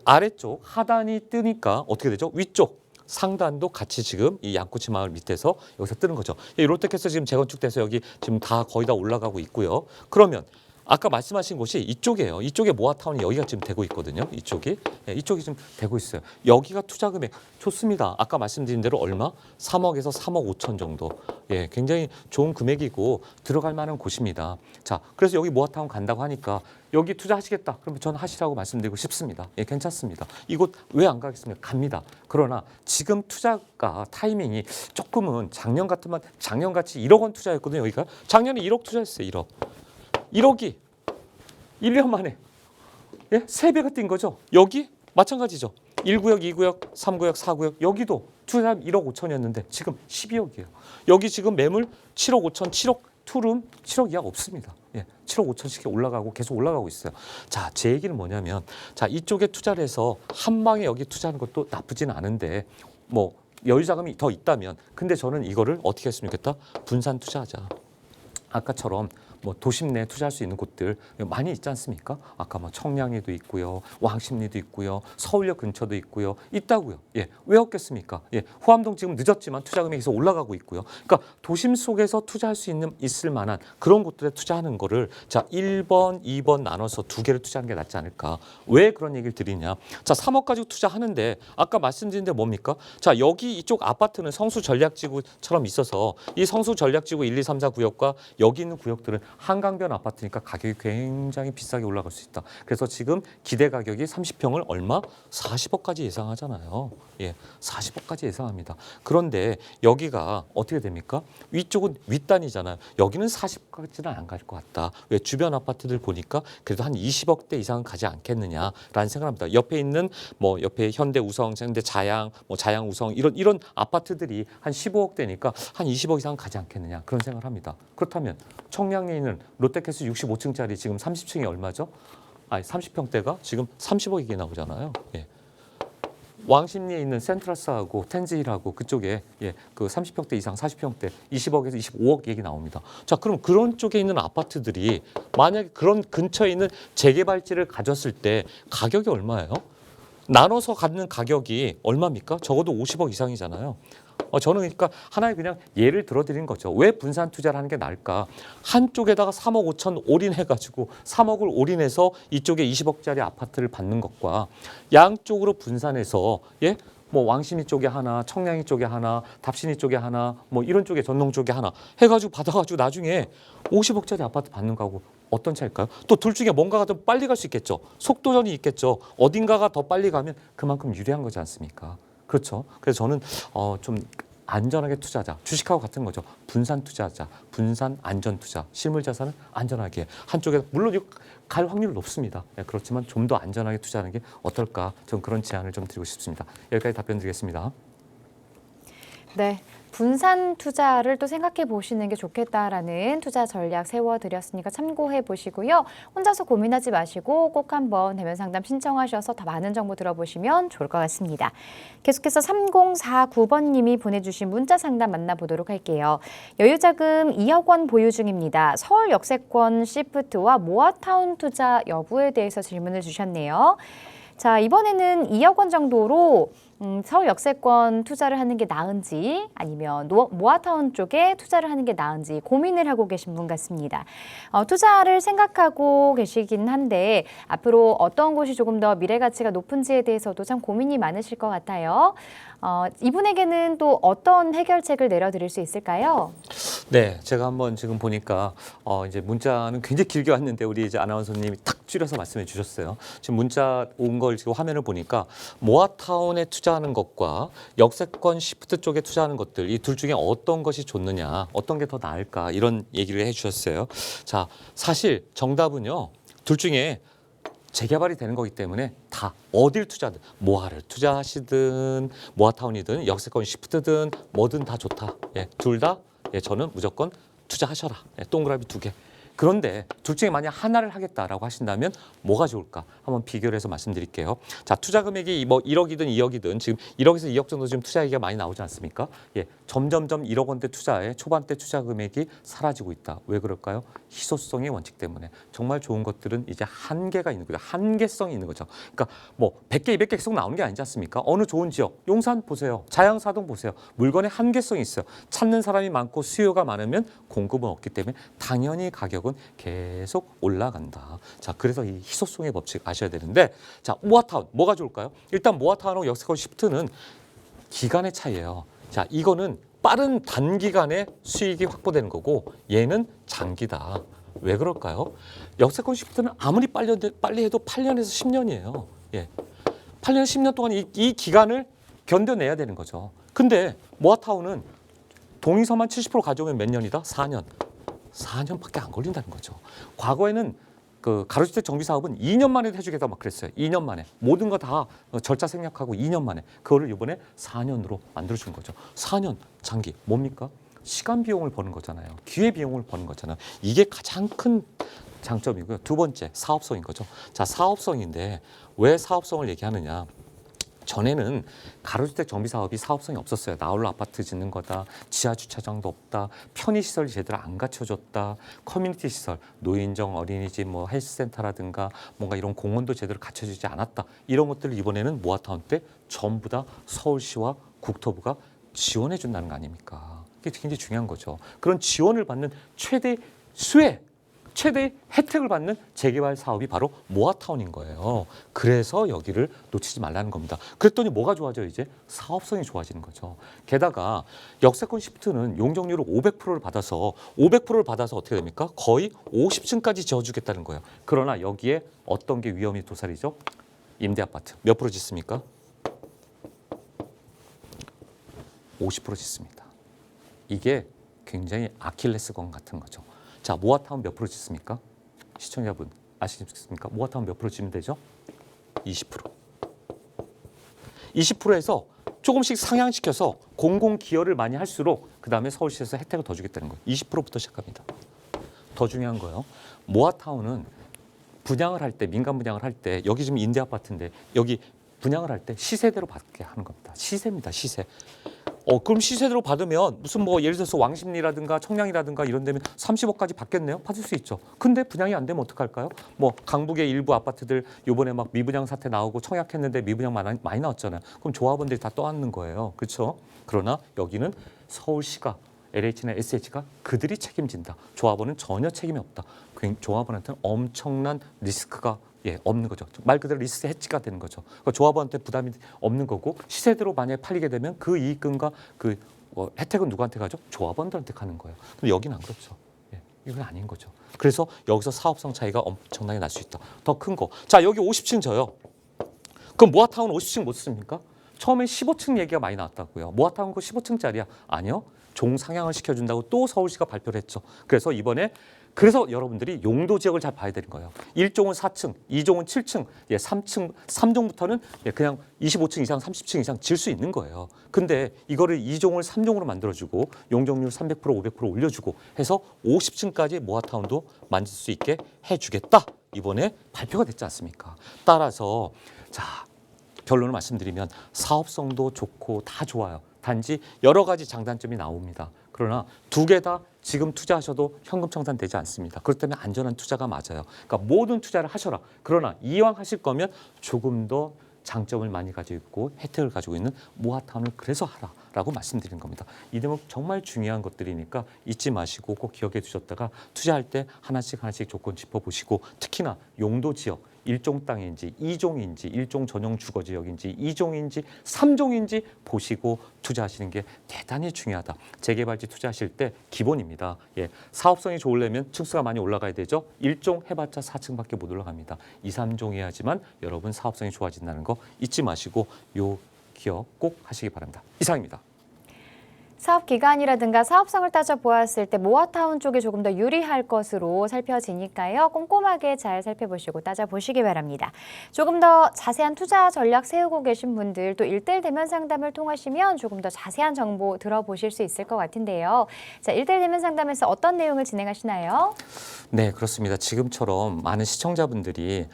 아래쪽 하단이 뜨니까 어떻게 되죠? 위쪽 상단도 같이 지금 이 양꼬치 마을 밑에서 여기서 뜨는 거죠. 롯데캐슬 지금 재건축돼서 여기 지금 다 거의 다 올라가고 있고요. 그러면 아까 말씀하신 곳이 이쪽이에요. 이쪽에 모아타운이 여기가 지금 되고 있거든요. 이쪽이 지금 되고 있어요. 여기가 투자 금액 좋습니다. 아까 말씀드린 대로 얼마? 3억에서 3억 5천 정도. 굉장히 좋은 금액이고 들어갈 만한 곳입니다. 자, 그래서 여기 모아타운 간다고 하니까 여기 투자하시겠다. 그러면 저는 하시라고 말씀드리고 싶습니다. 괜찮습니다. 이곳 왜 안 가겠습니까? 갑니다. 그러나 지금 투자가 타이밍이 조금은 작년 같으면 작년같이 1억 원 투자했거든요. 여기가 작년에 1억 투자했어요. 1억. 1억이 1년 만에 3배가 뛴 거죠. 여기 마찬가지죠. 1구역, 2구역, 3구역, 4구역 여기도 투자 1억 5천이었는데 지금 12억이에요. 여기 지금 매물 7억 5천, 7억 투룸 7억 이하 없습니다. 7억 5천씩 올라가고 계속 올라가고 있어요. 자, 제 얘기는 뭐냐면 자, 이쪽에 투자를 해서 한 방에 여기 투자하는 것도 나쁘진 않은데 뭐 여유 자금이 더 있다면 근데 저는 이거를 어떻게 했으면 좋겠다? 분산 투자하자. 아까처럼 뭐 도심 내에 투자할 수 있는 곳들 많이 있지 않습니까? 아까 뭐 청량리도 있고요, 왕십리도 있고요, 서울역 근처도 있고요, 있다고요. 왜 없겠습니까? 후암동 지금 늦었지만 투자 금액이 계속 올라가고 있고요. 그러니까 도심 속에서 투자할 수 있을 만한 그런 곳들에 투자하는 거를 자 1번, 2번 나눠서 두 개를 투자하는 게 낫지 않을까? 왜 그런 얘기를 드리냐? 자 3억 가지고 투자하는데 아까 말씀드린 데 뭡니까? 자 여기 이쪽 아파트는 성수 전략지구처럼 있어서 이 성수 전략지구 1, 2, 3, 4 구역과 여기 있는 구역들은 한강변 아파트니까 가격이 굉장히 비싸게 올라갈 수 있다. 그래서 지금 기대 가격이 30평을 얼마? 40억까지 예상하잖아요. 40억까지 예상합니다. 그런데 여기가 어떻게 됩니까? 위쪽은 윗단이잖아요. 여기는 40까지는 안 갈 것 같다. 왜 주변 아파트들 보니까 그래도 한 20억대 이상은 가지 않겠느냐라는 생각합니다. 옆에 있는 뭐 옆에 현대 우성, 현대 자양, 뭐 자양 우성 이런 아파트들이 한 15억대니까 한 20억 이상 가지 않겠느냐 그런 생각을 합니다. 그렇다면 청량리에 있는 롯데캐슬 65층짜리 지금 30층이 얼마죠? 30평대가 지금 30억이 나오잖아요. 왕십리에 있는 센트라스하고 텐즈힐하고 그쪽에 그 30평대 이상 40평대 20억에서 25억 얘기 나옵니다. 자, 그럼 그런 쪽에 있는 아파트들이 만약에 그런 근처에 있는 재개발지를 가졌을 때 가격이 얼마예요? 나눠서 갖는 가격이 얼마입니까? 적어도 50억 이상이잖아요. 저는 그러니까 하나의 그냥 예를 들어드린 거죠. 왜 분산 투자를 하는 게 나을까? 한쪽에다가 3억 5천 올인해가지고 3억을 올인해서 이쪽에 20억짜리 아파트를 받는 것과 양쪽으로 분산해서 예? 뭐 왕십리 쪽에 하나, 청량리 쪽에 하나, 답신리 쪽에 하나, 뭐 이런 쪽에 전농 쪽에 하나 해가지고 받아가지고 나중에 50억짜리 아파트 받는 거하고 어떤 차일까요? 또 둘 중에 뭔가가 더 빨리 갈 수 있겠죠. 속도전이 있겠죠. 어딘가가 더 빨리 가면 그만큼 유리한 거지 않습니까? 그렇죠. 그래서 저는 좀 안전하게 투자하자. 주식하고 같은 거죠. 분산 투자하자. 분산 안전 투자. 실물 자산은 안전하게. 한쪽에 물론 이거 갈 확률은 높습니다. 네, 그렇지만 좀 더 안전하게 투자하는 게 어떨까? 전 그런 제안을 좀 드리고 싶습니다. 여기까지 답변 드리겠습니다. 네. 분산 투자를 또 생각해 보시는 게 좋겠다라는 투자 전략 세워드렸으니까 참고해 보시고요. 혼자서 고민하지 마시고 꼭 한번 대면 상담 신청하셔서 더 많은 정보 들어보시면 좋을 것 같습니다. 계속해서 3049번님이 보내주신 문자 상담 만나보도록 할게요. 여유자금 2억 원 보유 중입니다. 서울 역세권 시프트와 모아타운 투자 여부에 대해서 질문을 주셨네요. 자, 이번에는 2억 원 정도로 서울 역세권 투자를 하는 게 나은지 아니면 모아타운 쪽에 투자를 하는 게 나은지 고민을 하고 계신 분 같습니다. 투자를 생각하고 계시긴 한데 앞으로 어떤 곳이 조금 더 미래 가치가 높은지에 대해서도 참 고민이 많으실 것 같아요. 이분에게는 또 어떤 해결책을 내려드릴 수 있을까요? 네, 제가 한번 지금 보니까 이제 문자는 굉장히 길게 왔는데 우리 이제 아나운서님이 탁 줄여서 말씀해 주셨어요. 지금 문자 온 걸 지금 화면을 보니까 모아타운에 투자하는 것과 역세권 시프트 쪽에 투자하는 것들 이 둘 중에 어떤 것이 좋느냐, 어떤 게 더 나을까 이런 얘기를 해주셨어요. 자, 사실 정답은요 둘 중에 재개발이 되는 거기 때문에 다 어딜 투자든 모아를 투자하시든 모아타운이든 역세권 시프트든 뭐든 다 좋다. 예, 둘 다 저는 무조건 투자하셔라. 예, 동그라미 2개. 그런데 둘 중에 만약 하나를 하겠다라고 하신다면 뭐가 좋을까? 한번 비교를 해서 말씀드릴게요. 자, 투자 금액이 뭐 1억이든 2억이든 지금 1억에서 2억 정도 지금 투자 얘기가 많이 나오지 않습니까? 예, 점점점 1억 원대 투자에 초반대 투자 금액이 사라지고 있다. 왜 그럴까요? 희소성의 원칙 때문에. 정말 좋은 것들은 이제 한계가 있는 거죠. 한계성이 있는 거죠. 그러니까 뭐 100개, 200개 계속 나오는 게 아니지 않습니까? 어느 좋은 지역, 용산 보세요. 자양사동 보세요. 물건의 한계성이 있어요. 찾는 사람이 많고 수요가 많으면 공급은 없기 때문에 당연히 가격은 계속 올라간다. 자, 그래서 이 희소성의 법칙 아셔야 되는데, 자, 모아타운 뭐가 좋을까요? 일단 모아타운하고 역세권 시프트는 기간의 차이예요. 자, 이거는 빠른 단기간에 수익이 확보되는 거고 얘는 장기다. 왜 그럴까요? 역세권 시프트는 아무리 빨리 해도 8년에서 10년이에요. 예. 8년, 10년 동안 이 기간을 견뎌내야 되는 거죠. 근데 모아타운은 동의서만 70% 가져오면 몇 년이다? 4년. 4년밖에 안 걸린다는 거죠. 과거에는 그 가로주택 정비 사업은 2년 만에 해주겠다 막 그랬어요. 2년 만에 모든 거 다 절차 생략하고 2년 만에 그거를 이번에 4년으로 만들어 준 거죠. 4년 장기 뭡니까? 시간 비용을 버는 거잖아요. 기회 비용을 버는 거잖아요. 이게 가장 큰 장점이고요. 두 번째 사업성인 거죠. 자, 사업성인데 왜 사업성을 얘기하느냐? 전에는 가로주택 정비 사업이 사업성이 없었어요. 나홀로 아파트 짓는 거다. 지하 주차장도 없다. 편의시설이 제대로 안 갖춰졌다. 커뮤니티 시설, 노인정, 어린이집, 뭐 헬스센터라든가 뭔가 이런 공원도 제대로 갖춰지지 않았다. 이런 것들을 이번에는 모아타운 때 전부 다 서울시와 국토부가 지원해 준다는 거 아닙니까? 이게 굉장히 중요한 거죠. 그런 지원을 받는 최대 혜택을 받는 재개발 사업이 바로 모아타운인 거예요. 그래서 여기를 놓치지 말라는 겁니다. 그랬더니 뭐가 좋아져요? 이제 사업성이 좋아지는 거죠. 게다가 역세권 시프트는 용적률을 500%를 받아서 어떻게 됩니까? 거의 50층까지 지어주겠다는 거예요. 그러나 여기에 어떤 게 위험이 도사리죠? 임대아파트. 몇 프로 짓습니까? 50% 짓습니다. 이게 굉장히 아킬레스건 같은 거죠. 자, 모아타운 몇 프로 짓습니까? 시청자분 아시겠습니까? 모아타운 몇 프로 짓면 되죠? 20%. 20%에서 조금씩 상향시켜서 공공기여를 많이 할수록 그 다음에 서울시에서 혜택을 더 주겠다는 거예요. 20%부터 시작합니다. 더 중요한 거요. 모아타운은 분양을 할 때, 민간 분양을 할 때 여기 지금 임대아파트인데 여기 분양을 할 때 시세대로 받게 하는 겁니다. 시세입니다. 시세. 그럼 시세대로 받으면 무슨 뭐 예를 들어서 왕십리라든가 청량이라든가 이런 데면 30억까지 받겠네요. 받을 수 있죠. 근데 분양이 안 되면 어떡할까요? 뭐 강북의 일부 아파트들 요번에 막 미분양 사태 나오고 청약했는데 미분양 많이 나왔잖아요. 그럼 조합원들이 다 떠안는 거예요. 그렇죠? 그러나 여기는 서울시가 LH나 SH가 그들이 책임진다. 조합원은 전혀 책임이 없다. 조합원한테는 엄청난 리스크가 없는 거죠. 말 그대로 리스크 해지가 되는 거죠. 그러니까 조합원한테 부담이 없는 거고 시세대로 만약에 팔리게 되면 그 이익금과 그 혜택은 누구한테 가죠? 조합원들한테 가는 거예요. 근데 여기는 안 그렇죠. 이건 아닌 거죠. 그래서 여기서 사업성 차이가 엄청나게 날 수 있다. 더 큰 거. 자, 여기 50층 져요. 그럼 모아타운 50층 못 씁니까? 처음에 15층 얘기가 많이 나왔다고요. 모아타운 그 15층짜리야. 아니요. 종상향을 시켜준다고 또 서울시가 발표를 했죠. 그래서 이번에 여러분들이 용도 지역을 잘 봐야 되는 거예요. 1종은 4층, 2종은 7층, 3층, 3종부터는 그냥 25층 이상, 30층 이상 질 수 있는 거예요. 근데 이거를 2종을 3종으로 만들어주고 용적률 300%, 500% 올려주고 해서 50층까지 모아타운도 만질 수 있게 해주겠다. 이번에 발표가 됐지 않습니까? 따라서 자 결론을 말씀드리면 사업성도 좋고 다 좋아요. 단지 여러 가지 장단점이 나옵니다. 그러나 두 개 다 지금 투자하셔도 현금 청산되지 않습니다. 그렇기 때문에 안전한 투자가 맞아요. 그러니까 모든 투자를 하셔라. 그러나 이왕 하실 거면 조금 더 장점을 많이 가지고 있고 혜택을 가지고 있는 모아타운을 그래서 하라라고 말씀드리는 겁니다. 이 대목 정말 중요한 것들이니까 잊지 마시고 꼭 기억해 두셨다가 투자할 때 하나씩 조건 짚어보시고 특히나 용도 지역 1종 땅인지 2종인지 1종 전용 주거지역인지 2종인지 3종인지 보시고 투자하시는 게 대단히 중요하다. 재개발지 투자하실 때 기본입니다. 사업성이 좋으려면 층수가 많이 올라가야 되죠. 1종 해봤자 4층밖에 못 올라갑니다. 2, 3종 해야지만 여러분 사업성이 좋아진다는 거 잊지 마시고 요 기억 꼭 하시기 바랍니다. 이상입니다. 사업 기간이라든가 사업성을 따져보았을 때 모아타운 쪽이 조금 더 유리할 것으로 살펴지니까요. 꼼꼼하게 잘 살펴보시고 따져보시기 바랍니다. 조금 더 자세한 투자 전략 세우고 계신 분들 또 1:1 대면 상담을 통하시면 조금 더 자세한 정보 들어보실 수 있을 것 같은데요. 자, 1:1 대면 상담에서 어떤 내용을 진행하시나요? 네, 그렇습니다. 지금처럼 많은 시청자분들이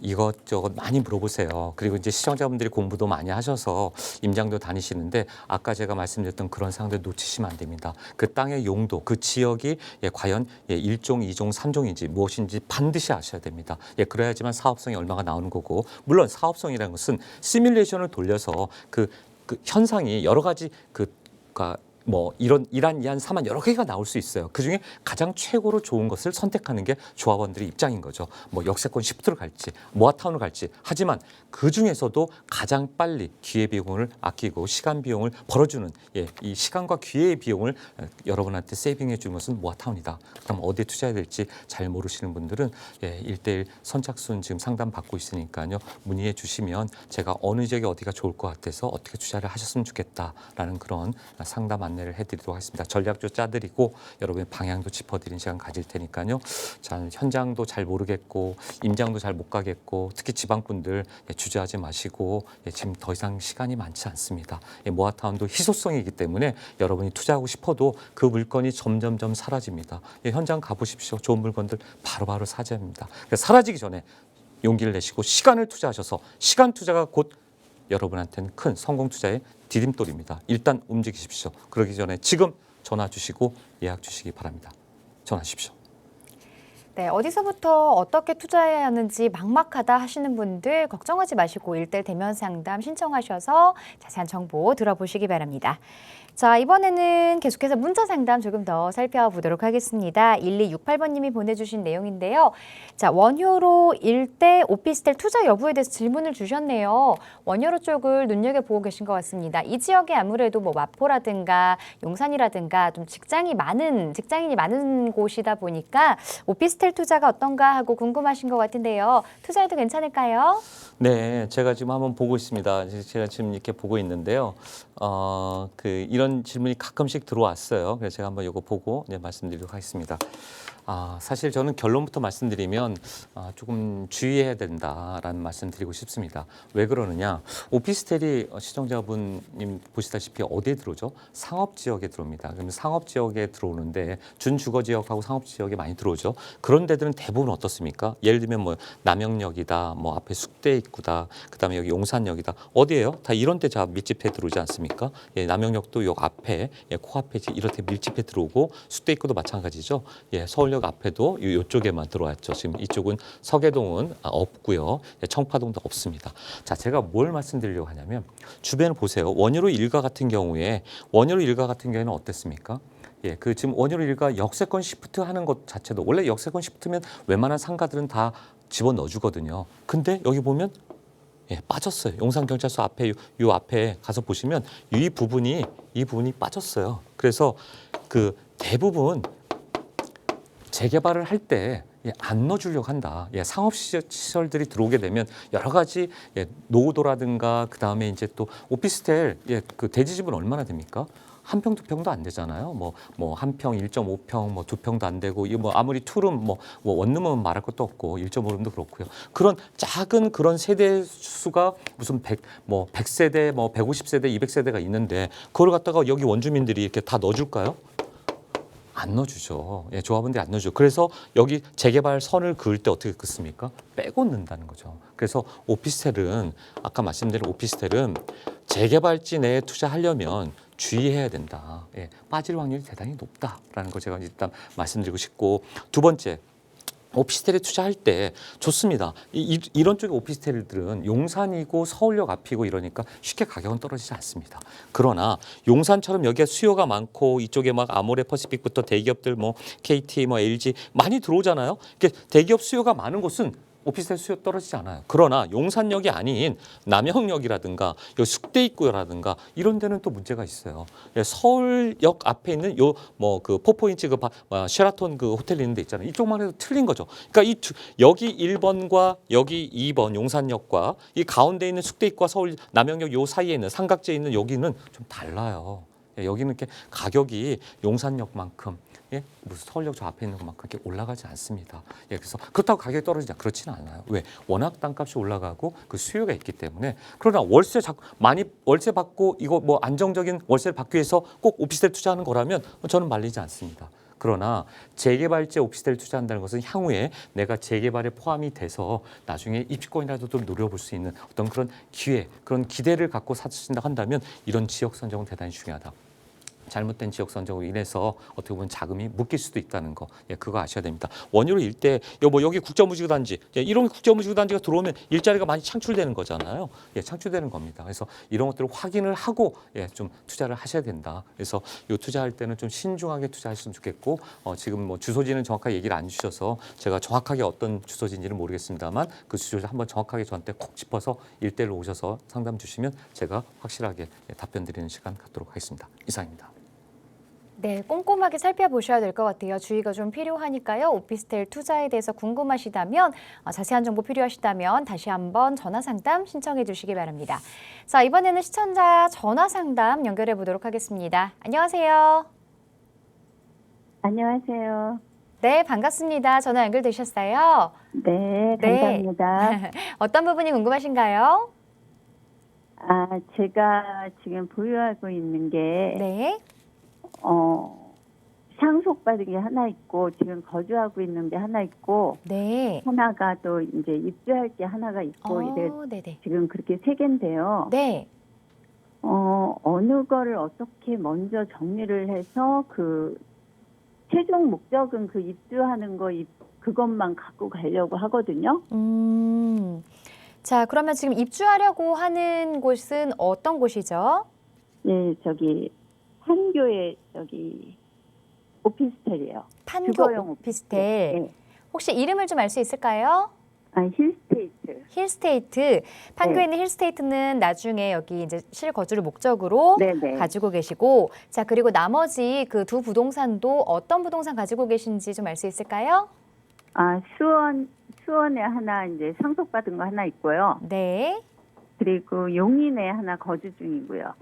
이것저것 많이 물어보세요. 그리고 이제 시청자분들이 공부도 많이 하셔서 임장도 다니시는데 아까 제가 말씀드렸던 그런 사항들 놓치시면 안 됩니다. 그 땅의 용도, 그 지역이 과연 1종, 2종, 3종인지 무엇인지 반드시 아셔야 됩니다. 그래야지만 사업성이 얼마가 나오는 거고 물론 사업성이라는 것은 시뮬레이션을 돌려서 그 현상이 여러 가지 뭐 이란, 이한, 사만 여러 개가 나올 수 있어요. 그중에 가장 최고로 좋은 것을 선택하는 게 조합원들의 입장인 거죠. 뭐 역세권 시프트로 갈지 모아타운으로 갈지 하지만 그중에서도 가장 빨리 기회비용을 아끼고 시간 비용을 벌어주는 이 시간과 기회의 비용을 여러분한테 세이빙해 주는 것은 모아타운이다. 그럼 어디에 투자해야 될지 잘 모르시는 분들은 1:1 선착순 지금 상담 받고 있으니까요. 문의해 주시면 제가 어느 지역에 어디가 좋을 것 같아서 어떻게 투자를 하셨으면 좋겠다라는 그런 상담 안내를 해드리도록 하겠습니다. 전략도 짜드리고 여러분의 방향도 짚어드리는 시간 가질 테니까요. 자, 현장도 잘 모르겠고 임장도 잘 못 가겠고 특히 지방분들 주저하지 마시고 지금 더 이상 시간이 많지 않습니다. 모아타운도 희소성이기 때문에 여러분이 투자하고 싶어도 그 물건이 점점점 사라집니다. 현장 가보십시오. 좋은 물건들 바로바로 사자입니다. 사라지기 전에 용기를 내시고 시간을 투자하셔서 시간 투자가 곧 여러분한테는 큰 성공 투자의 디딤돌입니다. 일단 움직이십시오. 그러기 전에 지금 전화 주시고 예약 주시기 바랍니다. 전화 주십시오. 네, 어디서부터 어떻게 투자해야 하는지 막막하다 하시는 분들 걱정하지 마시고 1:1 대면 상담 신청하셔서 자세한 정보 들어보시기 바랍니다. 자, 이번에는 계속해서 문자 상담 조금 더 살펴보도록 하겠습니다. 1268번님이 보내주신 내용인데요. 자, 원효로 일대 오피스텔 투자 여부에 대해서 질문을 주셨네요. 원효로 쪽을 눈여겨보고 계신 것 같습니다. 이 지역에 아무래도 뭐 마포라든가 용산이라든가 좀 직장인이 많은 곳이다 보니까 오피스텔 투자가 어떤가 하고 궁금하신 것 같은데요. 투자해도 괜찮을까요? 네, 제가 지금 한번 보고 있습니다. 제가 지금 이렇게 보고 있는데요. 이런 질문이 가끔씩 들어왔어요. 그래서 제가 한번 이거 보고 말씀드리도록 하겠습니다. 사실 저는 결론부터 말씀드리면 조금 주의해야 된다라는 말씀드리고 싶습니다. 왜 그러느냐? 오피스텔이 시청자분님 보시다시피 어디에 들어오죠? 상업 지역에 들어옵니다. 그러면 상업 지역에 들어오는데 준주거 지역하고 상업 지역에 많이 들어오죠. 그런 데들은 대부분 어떻습니까? 예를 들면 뭐 남영역이다, 뭐 앞에 숙대 입구다, 그다음에 여기 용산역이다. 어디예요? 다 이런 데 다 밀집해 들어오지 않습니까? 예, 남영역도 요 앞에 코앞에 이렇게 밀집해 들어오고 숙대 입구도 마찬가지죠. 예, 서울역 앞에도 이쪽에만 들어왔죠. 지금 이쪽은 서계동은 없고요. 예, 청파동도 없습니다. 자, 제가 뭘 말씀드리려고 하냐면 주변을 보세요. 원효로 일가 같은 경우에는 어땠습니까? 예, 그 지금 원효로 일가 역세권 시프트 하는 것 자체도 원래 역세권 시프트면 웬만한 상가들은 다 집어 넣어주거든요. 근데 여기 보면 빠졌어요. 용산경찰서 앞에 요 앞에 가서 보시면 이 부분이 빠졌어요. 그래서 그 대부분 재개발을 할 때 안 넣어주려고 한다. 상업시설들이 들어오게 되면 여러 가지 노후도라든가 그다음에 이제 또 오피스텔 그 대지집은 얼마나 됩니까? 한 평, 두 평도 안 되잖아요. 뭐 한 평, 1.5평, 뭐 두 평도 안 되고 이거 뭐 아무리 투룸 뭐 원룸은 말할 것도 없고 1.5룸도 그렇고요. 그런 작은 그런 세대 수가 무슨 100세대, 뭐 150세대, 200세대가 있는데 그걸 갖다가 여기 원주민들이 이렇게 다 넣어줄까요? 안 넣어주죠. 예, 조합원들이 안 넣어주죠. 그래서 여기 재개발 선을 그을 때 어떻게 긋습니까? 빼고 넣는다는 거죠. 그래서 오피스텔은 아까 말씀드린 오피스텔은 재개발지 내에 투자하려면 주의해야 된다. 예, 빠질 확률이 대단히 높다라는 거 제가 일단 말씀드리고 싶고 두 번째. 오피스텔에 투자할 때 좋습니다. 이런 쪽의 오피스텔들은 용산이고 서울역 앞이고 이러니까 쉽게 가격은 떨어지지 않습니다. 그러나 용산처럼 여기에 수요가 많고 이쪽에 막 아모레 퍼시픽부터 대기업들 뭐 KT 뭐 LG 많이 들어오잖아요. 대기업 수요가 많은 곳은 오피스텔 수요 떨어지지 않아요. 그러나 용산역이 아닌 남영역이라든가 숙대 입구라든가 이런 데는 또 문제가 있어요. 서울역 앞에 있는 요 뭐 그 포포인트 그 쉐라톤 그 호텔 있는 데 있잖아요. 이쪽만 해도 틀린 거죠. 그러니까 여기 1번과 여기 2번 용산역과 이 가운데 있는 숙대 입구와 서울 남영역 요 사이에 있는 삼각지에 있는 여기는 좀 달라요. 여기는 이렇게 가격이 용산역만큼 무슨 서울역 저 앞에 있는 것만큼 이렇게 올라가지 않습니다. 그래서 그렇다고 가격이 떨어지냐 그렇지는 않아요. 왜? 워낙 땅값이 올라가고 그 수요가 있기 때문에. 그러나 많이 월세 받고 이거 뭐 안정적인 월세를 받기 위해서 꼭 오피스텔 투자하는 거라면 저는 말리지 않습니다. 그러나 재개발제 오피스텔 투자한다는 것은 향후에 내가 재개발에 포함이 돼서 나중에 입주권이라도 좀 노려볼 수 있는 어떤 그런 기회, 그런 기대를 갖고 사신다 한다면 이런 지역 선정은 대단히 중요하다. 잘못된 지역 선정으로 인해서 어떻게 보면 자금이 묶일 수도 있다는 거, 그거 아셔야 됩니다. 원효로 일대 여기 국제무직단지 이런 국제무직단지가 들어오면 일자리가 많이 창출되는 거잖아요. 창출되는 겁니다. 그래서 이런 것들을 확인을 하고 좀 투자를 하셔야 된다. 그래서 이 투자할 때는 좀 신중하게 투자하셨으면 좋겠고 지금 뭐 주소지는 정확하게 얘기를 안 주셔서 제가 정확하게 어떤 주소지인지는 모르겠습니다만 그 주소지 한번 정확하게 저한테 콕 짚어서 일대일로 오셔서 상담 주시면 제가 확실하게 답변 드리는 시간 갖도록 하겠습니다. 이상입니다. 네, 꼼꼼하게 살펴보셔야 될 것 같아요. 주의가 좀 필요하니까요. 오피스텔 투자에 대해서 궁금하시다면, 자세한 정보 필요하시다면 다시 한번 전화 상담 신청해 주시기 바랍니다. 자, 이번에는 시청자 전화 상담 연결해 보도록 하겠습니다. 안녕하세요. 안녕하세요. 네, 반갑습니다. 전화 연결되셨어요? 네, 감사합니다. 어떤 부분이 궁금하신가요? 제가 지금 보유하고 있는 게, 네. 상속받은 게 하나 있고, 지금 거주하고 있는 게 하나 있고, 네. 하나가 또 이제 입주할 게 하나가 있고, 이래 네네. 지금 그렇게 세 개인데요. 네. 어느 거를 어떻게 먼저 정리를 해서 그 최종 목적은 그 입주하는 그것만 갖고 가려고 하거든요. 자, 그러면 지금 입주하려고 하는 곳은 어떤 곳이죠? 네, 판교의 오피스텔이에요. 판교 주거용 오피스텔. 네. 혹시 이름을 좀 알 수 있을까요? 힐스테이트. 힐스테이트. 판교에 있는 힐스테이트는 나중에 여기 이제 실거주를 목적으로 네네. 가지고 계시고, 자, 그리고 나머지 그 두 부동산도 어떤 부동산 가지고 계신지 좀 알 수 있을까요? 수원에 하나 이제 상속받은 거 하나 있고요. 네. 그리고 용인에 하나 거주 중이고요.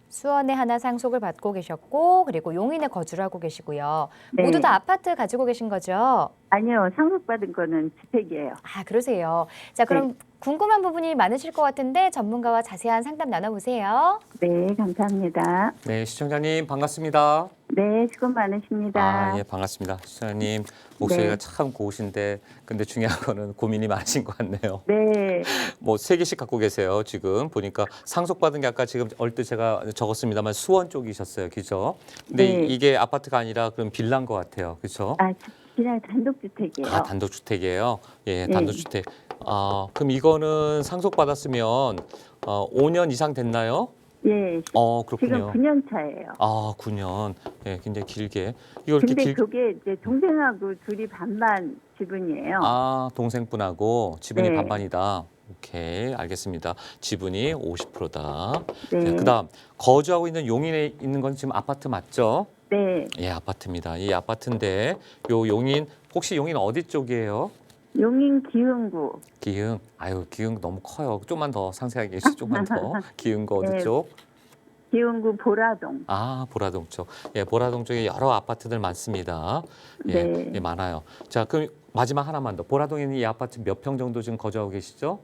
수원에 하나 상속을 받고 계셨고 그리고 용인에 거주를 하고 계시고요. 네. 모두 다 아파트 가지고 계신 거죠? 아니요, 상속받은 거는 주택이에요. 아, 그러세요. 자, 그럼 궁금한 부분이 많으실 것 같은데 전문가와 자세한 상담 나눠보세요. 네, 감사합니다. 네, 시청자님 반갑습니다. 네, 수고 많으십니다. 아, 예, 반갑습니다. 시청자님 목소리가 네. 참 고우신데 근데 중요한 거는 고민이 많으신 것 같네요. 네, 뭐 3개씩 갖고 계세요. 지금 보니까 상속받은 게 아까 지금 얼뜻 제가 적었습니다만 수원 쪽이셨어요. 그죠? 근데 네. 이게 아파트가 아니라 그럼 빌라인 것 같아요. 그죠? 아, 그냥 단독주택이에요. 아, 단독주택이에요. 예, 네. 단독주택. 아, 그럼 이거는 상속받았으면 5년 이상 됐나요? 예, 그렇군요. 지금 9년 차예요. 아, 9년. 예, 굉장히 길게. 이거 이렇게 근데 그게 이제 동생하고 둘이 반반 지분이에요. 아, 동생분하고 지분이 네. 반반이다. 오케이, 알겠습니다. 지분이 50%다. 네. 그다음 거주하고 있는 용인에 있는 건 지금 아파트 맞죠? 네, 예, 아파트입니다. 이 아파트인데 요 용인 혹시 용인 어디 쪽이에요? 용인 기흥구. 기흥. 아유, 기흥 너무 커요. 좀만 더 상세하게 해주세요. 좀만 더. 기흥구 어디 네. 쪽? 기흥구 보라동. 아, 보라동 쪽. 예, 보라동 쪽에 여러 아파트들 많습니다. 예, 네. 예, 많아요. 자, 그럼 마지막 하나만 더. 보라동에 있는 이 아파트 몇 평 정도 지금 거주하고 계시죠?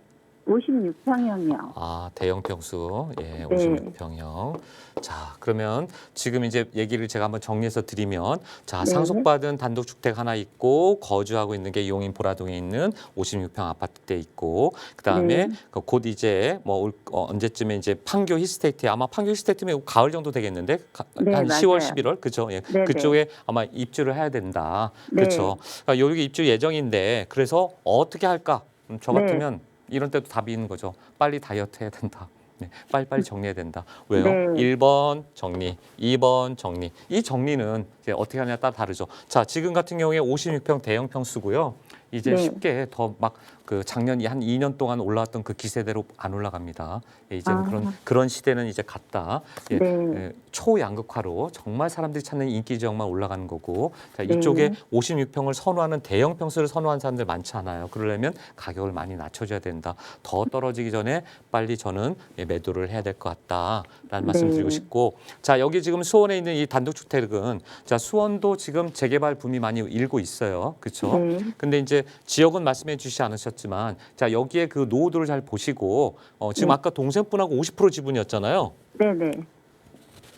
56평형이요. 아, 대형 평수. 예, 네. 56평형. 자, 그러면 지금 이제 얘기를 제가 한번 정리해서 드리면 자, 네. 상속받은 단독주택 하나 있고 거주하고 있는 게 용인 보라동에 있는 56평 아파트대 있고 그다음에 네. 곧 이제 뭐 언제쯤에 이제 판교 힐스테이트 아마 판교 힐스테이트면 가을 정도 되겠는데 네, 한 10월, 맞아요. 11월 그죠? 예. 네, 그쪽에 아마 입주를 해야 된다. 네. 그렇죠. 그러니까 여기 입주 예정인데 그래서 어떻게 할까? 저 네. 같으면 이런 때도 답이 있는 거죠. 빨리 다이어트 해야 된다. 네, 빨리빨리 정리해야 된다. 왜요? 네. 1번 정리, 2번 정리. 이 정리는 이제 어떻게 하냐에 따라 다르죠. 자, 지금 같은 경우에 56평 대형 평수고요. 이제 네. 쉽게 더 막 그 작년 한 2년 동안 올라왔던 그 기세대로 안 올라갑니다. 예, 이제는 아. 그런 시대는 이제 갔다. 예, 네. 예, 초양극화로 정말 사람들이 찾는 인기 지역만 올라가는 거고 자, 네. 이쪽에 56평을 선호하는 대형 평수를 선호하는 사람들 많지 않아요. 그러려면 가격을 많이 낮춰줘야 된다. 더 떨어지기 전에 빨리 저는 매도를 해야 될 것 같다라는 말씀 네. 드리고 싶고 자, 여기 지금 수원에 있는 이 단독주택은 자, 수원도 지금 재개발 붐이 많이 일고 있어요. 그렇죠? 네. 근데 이제 지역은 말씀해 주시지 않으셨지만 자, 여기에 그 노후도를 잘 보시고 지금 네. 아까 동생분하고 50% 지분이었잖아요. 네네.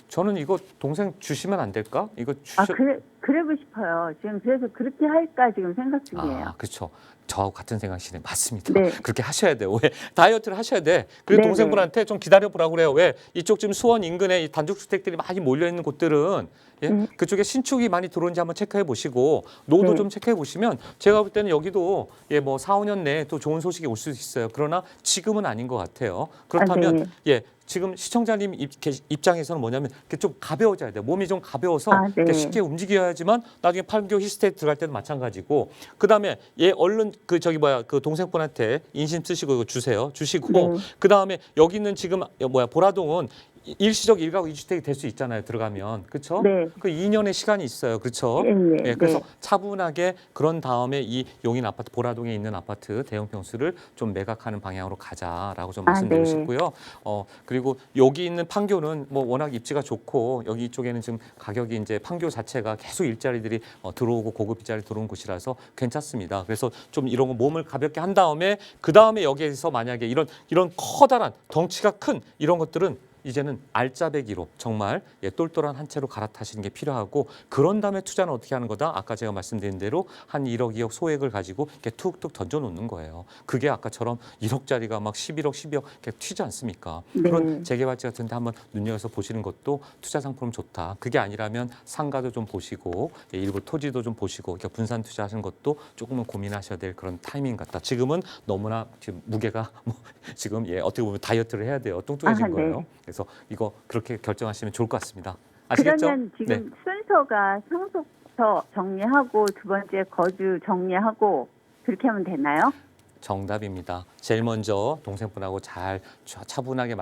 저는 이거 동생 주시면 안 될까? 이거 아, 그래고 싶어요. 지금 그래서 그렇게 할까 지금 생각 중이에요. 아, 그렇죠. 저하고 같은 생각이시네. 맞습니다. 네. 그렇게 하셔야 돼요. 왜? 다이어트를 하셔야 돼. 그리고 네, 동생분한테 좀 기다려보라고 그래요. 왜? 이쪽 지금 수원 인근에 이 단독주택들이 많이 몰려있는 곳들은 예? 네. 그쪽에 신축이 많이 들어오는지 한번 체크해 보시고 노도 네. 좀 체크해 보시면 제가 볼 때는 여기도 예, 뭐 4, 5년 내에 또 좋은 소식이 올 수 있어요. 그러나 지금은 아닌 것 같아요. 그렇다면 네. 예, 지금 시청자님 입장에서는 뭐냐면 이렇게 좀 가벼워져야 돼요. 몸이 좀 가벼워서 아, 네. 이렇게 쉽게 움직여야지만 나중에 판교 힐스테이트 들어갈 때도 마찬가지고 그다음에 얘 얼른 그 동생분한테 인심 쓰시고 이거 주세요. 주시고 네. 그다음에 여기 있는 지금 보라동은 일시적 일가구 이주택이 될 수 있잖아요. 들어가면. 그렇죠? 네. 그 2년의 시간이 있어요. 그렇죠? 네, 네, 예, 그래서 네. 차분하게 그런 다음에 이 용인 아파트 보라동에 있는 아파트 대형 평수를 좀 매각하는 방향으로 가자라고 좀 말씀드리고 네. 싶고요. 그리고 여기 있는 판교는 뭐 워낙 입지가 좋고 여기 이쪽에는 지금 가격이 이제 판교 자체가 계속 일자리들이 들어오고 고급 일자리 들어온 곳이라서 괜찮습니다. 그래서 좀 이런 거 몸을 가볍게 한 다음에 그 다음에 여기에서 만약에 이런 커다란 덩치가 큰 이런 것들은 이제는 알짜배기로 정말 똘똘한 한 채로 갈아타시는 게 필요하고 그런 다음에 투자는 어떻게 하는 거다? 아까 제가 말씀드린 대로 한 1억, 2억 소액을 가지고 이렇게 툭툭 던져놓는 거예요. 그게 아까처럼 1억짜리가 막 11억, 12억 이렇게 튀지 않습니까? 네. 그런 재개발지 같은 데 한번 눈여겨서 보시는 것도 투자 상품 좋다. 그게 아니라면 상가도 좀 보시고 일부 토지도 좀 보시고 이렇게 분산 투자하시는 것도 조금은 고민하셔야 될 그런 타이밍 같다. 지금은 너무나 지금 무게가 지금 어떻게 보면 다이어트를 해야 돼요. 뚱뚱해진 아, 네. 거예요. 그래서 이거 그렇게 결정하시면 좋을 것 같습니다. 아시겠죠? 그러면 지금 순서가 상속서 정리하고 두 번째 거주 정리하고 그렇게 하면 되나요? 정답입니다. 제일 먼저 동생분하고 잘 차분하게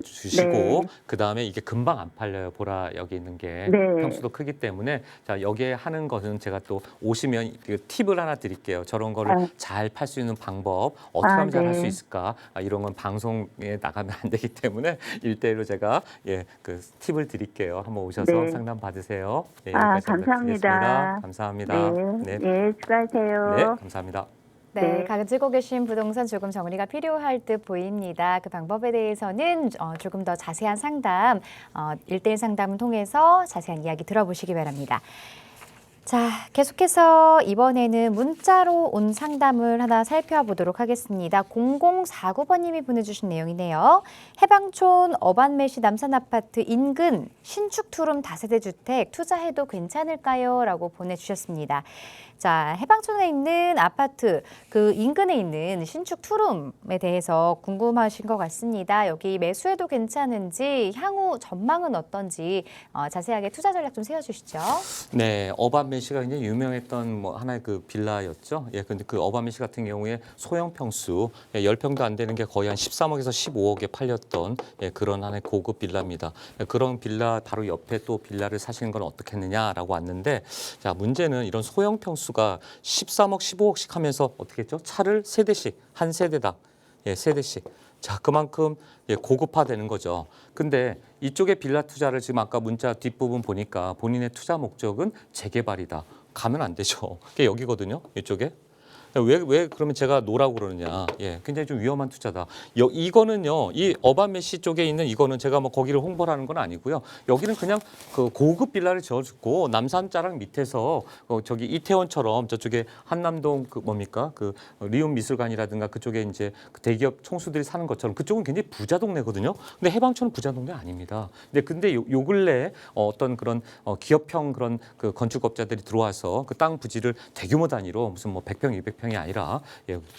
주시고 네. 그다음에 이게 금방 안 팔려요. 보라 여기 있는 게 네. 평수도 크기 때문에 자 여기에 하는 것은 제가 또 오시면 그 팁을 하나 드릴게요. 저런 거를 아. 잘 팔 수 있는 방법 어떻게 하면 잘 할 수 네. 있을까? 이런 건 방송에 나가면 안 되기 때문에 1대1로 제가 그 팁을 드릴게요. 한번 오셔서 네. 상담 받으세요. 네, 아, 여기까지 감사합니다. 하도록 감사합니다. 네. 네, 수고하세요. 네, 감사합니다. 네, 네. 가지고 계신 부동산 조금 정리가 필요할 듯 보입니다. 그 방법에 대해서는 조금 더 자세한 상담, 1대1 상담을 통해서 자세한 이야기 들어보시기 바랍니다. 자, 계속해서 이번에는 문자로 온 상담을 하나 살펴보도록 하겠습니다. 0049번님이 보내주신 내용이네요. 해방촌 어반매시 남산아파트 인근 신축 투룸 다세대 주택 투자해도 괜찮을까요? 라고 보내주셨습니다. 자, 해방촌에 있는 아파트 그 인근에 있는 신축 투룸에 대해서 궁금하신 것 같습니다. 여기 매수해도 괜찮은지 향후 전망은 어떤지 자세하게 투자 전략 좀 세워주시죠. 네, 어반매시가 굉장히 유명했던 뭐 하나의 그 빌라였죠. 예, 근데 그 어반매시 같은 경우에 소형 평수 10평도 안 되는 게 거의 한 13억에서 15억에 팔렸던 그런 하나의 고급 빌라입니다. 그런 빌라 바로 옆에 또 빌라를 사시는 건 어떻겠느냐라고 왔는데 자, 문제는 이런 소형 평수가 13억, 15억씩 하면서 어떻게 했죠? 차를 3대씩, 한 세대당, 3대씩. 자, 그만큼 고급화되는 거죠. 근데 이쪽에 빌라 투자를 지금 아까 문자 뒷부분 보니까 본인의 투자 목적은 재개발이다. 가면 안 되죠. 그게 여기거든요. 이쪽에. 왜 그러면 제가 노라고 그러느냐. 굉장히 좀 위험한 투자다. 이거는요. 이 어반매시 쪽에 있는 이거는 제가 뭐 거기를 홍보를 하는 건 아니고요. 여기는 그냥 그 고급 빌라를 지어주고 남산자락 밑에서 저기 이태원처럼 저쪽에 한남동 그 뭡니까? 그 리움 미술관이라든가 그쪽에 이제 그 대기업 총수들이 사는 것처럼 그쪽은 굉장히 부자 동네거든요. 근데 해방촌은 부자 동네 아닙니다. 근데 요 근래에 어떤 그런 기업형 그런 그 건축업자들이 들어와서 그 땅 부지를 대규모 단위로 무슨 뭐 100평, 200평이 아니라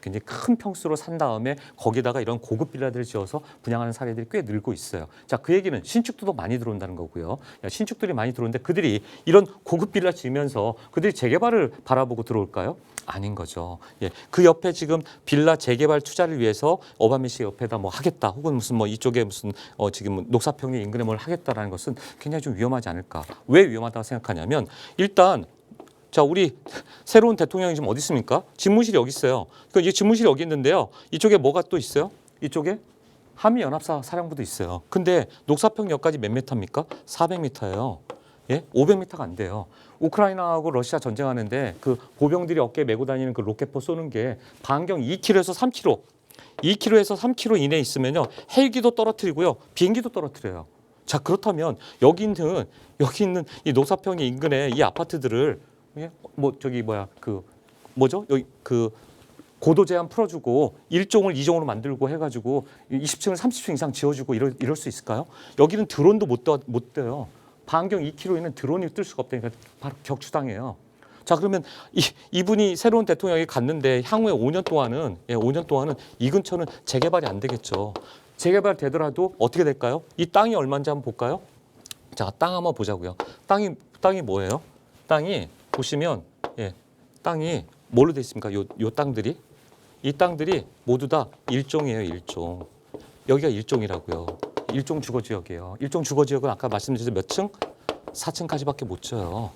굉장히 큰 평수로 산 다음에 거기다가 이런 고급 빌라들을 지어서 분양하는 사례들이 꽤 늘고 있어요. 자, 그 얘기는 신축도 많이 들어온다는 거고요. 신축들이 많이 들어오는데 그들이 이런 고급 빌라 지으면서 그들이 재개발을 바라보고 들어올까요? 아닌 거죠. 그 옆에 지금 빌라 재개발 투자를 위해서 어반매시 옆에다 뭐 하겠다 혹은 무슨 뭐 이쪽에 무슨 지금 녹사평리 인근에 뭘 하겠다라는 것은 굉장히 좀 위험하지 않을까. 왜 위험하다고 생각하냐면 일단 자, 우리 새로운 대통령이 지금 어디 있습니까? 집무실이 여기 있어요. 그러니까 이 집무실이 여기 있는데요. 이쪽에 뭐가 또 있어요? 이쪽에 한미연합사 사령부도 있어요. 근데 녹사평역까지 몇 미터입니까? 400m예요. 500m가 안 돼요. 우크라이나하고 러시아 전쟁하는데 그 보병들이 어깨에 메고 다니는 그 로켓포 쏘는 게 반경 2km에서 3km, 2km에서 3km 이내에 있으면요. 헬기도 떨어뜨리고요. 비행기도 떨어뜨려요. 자, 그렇다면 여기 있는 이 녹사평의 인근에 이 아파트들을 뭐 저기 그 뭐죠? 여기 그 고도 제한 풀어주고 1종을 2종으로 만들고 해가지고 20층을 30층 이상 지어주고 이럴 수 있을까요? 여기는 드론도 못 떠요. 반경 2km에는 드론이 뜰 수가 없다니까 바로 격추당해요. 자, 그러면 이분이 새로운 대통령이 갔는데 향후에 5년 동안은 이 근처는 재개발이 안 되겠죠. 재개발 되더라도 어떻게 될까요? 이 땅이 얼마인지 한번 볼까요? 자, 땅 한번 보자고요. 땅이 뭐예요? 땅이 보시면 땅이 뭘로 돼 있습니까? 요 땅들이 이 땅들이 모두 다 1종이에요. 1종. 여기가 1종이라고요. 1종 주거지역이에요. 1종 주거지역은 아까 말씀드린 몇 층? 4층까지밖에 못 져요.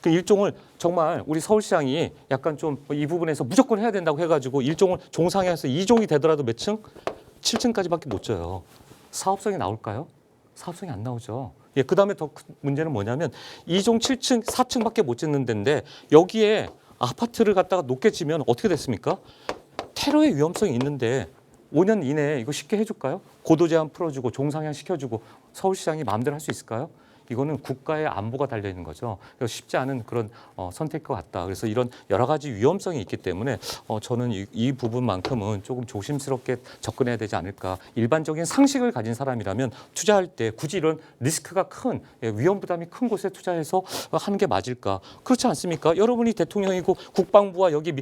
그 1종을 정말 우리 서울시장이 약간 좀 이 부분에서 무조건 해야 된다고 해가지고 1종을 종상해서 2종이 되더라도 몇 층? 7층까지밖에 못 져요. 사업성이 나올까요? 사업성이 안 나오죠. 그 다음에 더 큰 문제는 뭐냐면 2종 7층, 4층밖에 못 짓는 데인데 여기에 아파트를 갖다가 높게 지면 어떻게 됐습니까? 테러의 위험성이 있는데 5년 이내에 이거 쉽게 해줄까요? 고도 제한 풀어주고 종상향 시켜주고 서울시장이 마음대로 할 수 있을까요? 이거는 국가의 안보가 달려 있는 거죠. 그래서 쉽지 않은 그런 선택일 것 같다. 그래서 이런 여러 가지 위험성이 있기 때문에 저는 이 부분만큼은 조금 조심스럽게 접근해야 되지 않을까. 일반적인 상식을 가진 사람이라면 투자할 때 굳이 이런 리스크가 큰 위험 부담이 큰 곳에 투자해서 하는 게 맞을까? 그렇지 않습니까? 여러분이 대통령이고 국방부와 여기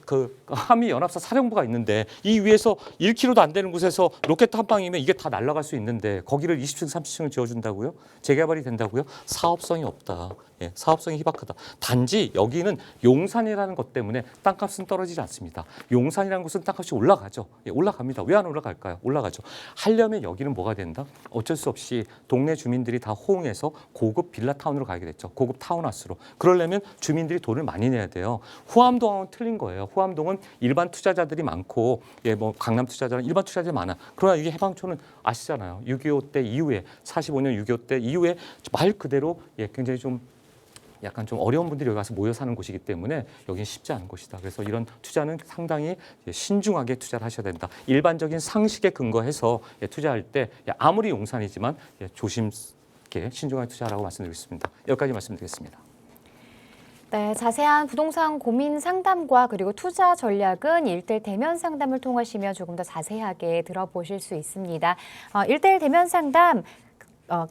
그 한미 연합사 사령부가 있는데 이 위에서 1km도 안 되는 곳에서 로켓 한 방이면 이게 다 날아갈 수 있는데 거기를 20층, 30층을 지어준다고요? 재개발이 된다고요? 사업성이 없다. 예, 사업성이 희박하다. 단지 여기는 용산이라는 것 때문에 땅값은 떨어지지 않습니다. 용산이라는 곳은 땅값이 올라가죠. 예, 올라갑니다. 왜 안 올라갈까요? 올라가죠. 하려면 여기는 뭐가 된다? 어쩔 수 없이 동네 주민들이 다 호응해서 고급 빌라타운으로 가게 됐죠. 고급 타운하우스로. 그러려면 주민들이 돈을 많이 내야 돼요. 후암동하고는 틀린 거예요. 후암동은 일반 투자자들이 많고 예, 뭐 강남 투자자는 일반 투자자들이 많아. 그러나 이게 해방촌은 아시잖아요. 6.25 때 이후에 45년 6.25 때 이후에 말 그대로 예, 굉장히 좀 약간 좀 어려운 분들이 여기 가서 모여 사는 곳이기 때문에 여기는 쉽지 않은 곳이다. 그래서 이런 투자는 상당히 신중하게 투자를 하셔야 된다. 일반적인 상식에 근거해서 투자할 때 아무리 용산이지만 조심스럽게 신중하게 투자하라고 말씀드리겠습니다. 여기까지 말씀드리겠습니다. 네, 자세한 부동산 고민 상담과 그리고 투자 전략은 1:1 대면 상담을 통하시면 조금 더 자세하게 들어보실 수 있습니다. 1:1 대면 상담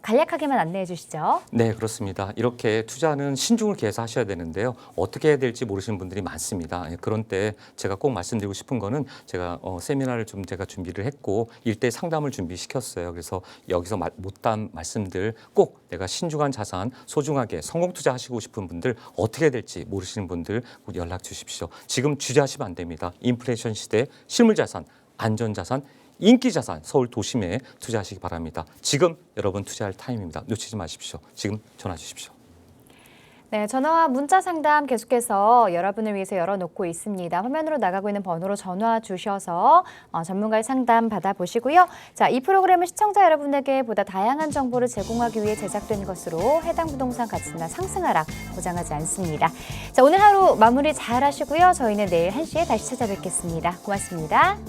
간략하게만 안내해 주시죠. 네, 그렇습니다. 이렇게 투자는 신중을 기해서 하셔야 되는데요. 어떻게 해야 될지 모르시는 분들이 많습니다. 그런 때 제가 꼭 말씀드리고 싶은 거는 제가 세미나를 좀 제가 준비를 했고 1:1 상담을 준비시켰어요. 그래서 여기서 못한 말씀들 꼭 내가 신중한 자산, 소중하게 성공 투자하시고 싶은 분들 어떻게 해야 될지 모르시는 분들 꼭 연락 주십시오. 지금 주저하시면 안 됩니다. 인플레이션 시대 실물자산, 안전자산, 인기자산 서울 도심에 투자하시기 바랍니다. 지금 여러분 투자할 타임입니다. 놓치지 마십시오. 지금 전화 주십시오. 네, 전화와 문자 상담 계속해서 여러분을 위해서 열어놓고 있습니다. 화면으로 나가고 있는 번호로 전화 주셔서 전문가의 상담 받아보시고요. 자, 이 프로그램은 시청자 여러분에게 보다 다양한 정보를 제공하기 위해 제작된 것으로 해당 부동산 가치나 상승 하락 보장하지 않습니다. 자, 오늘 하루 마무리 잘 하시고요. 저희는 내일 1시에 다시 찾아뵙겠습니다. 고맙습니다.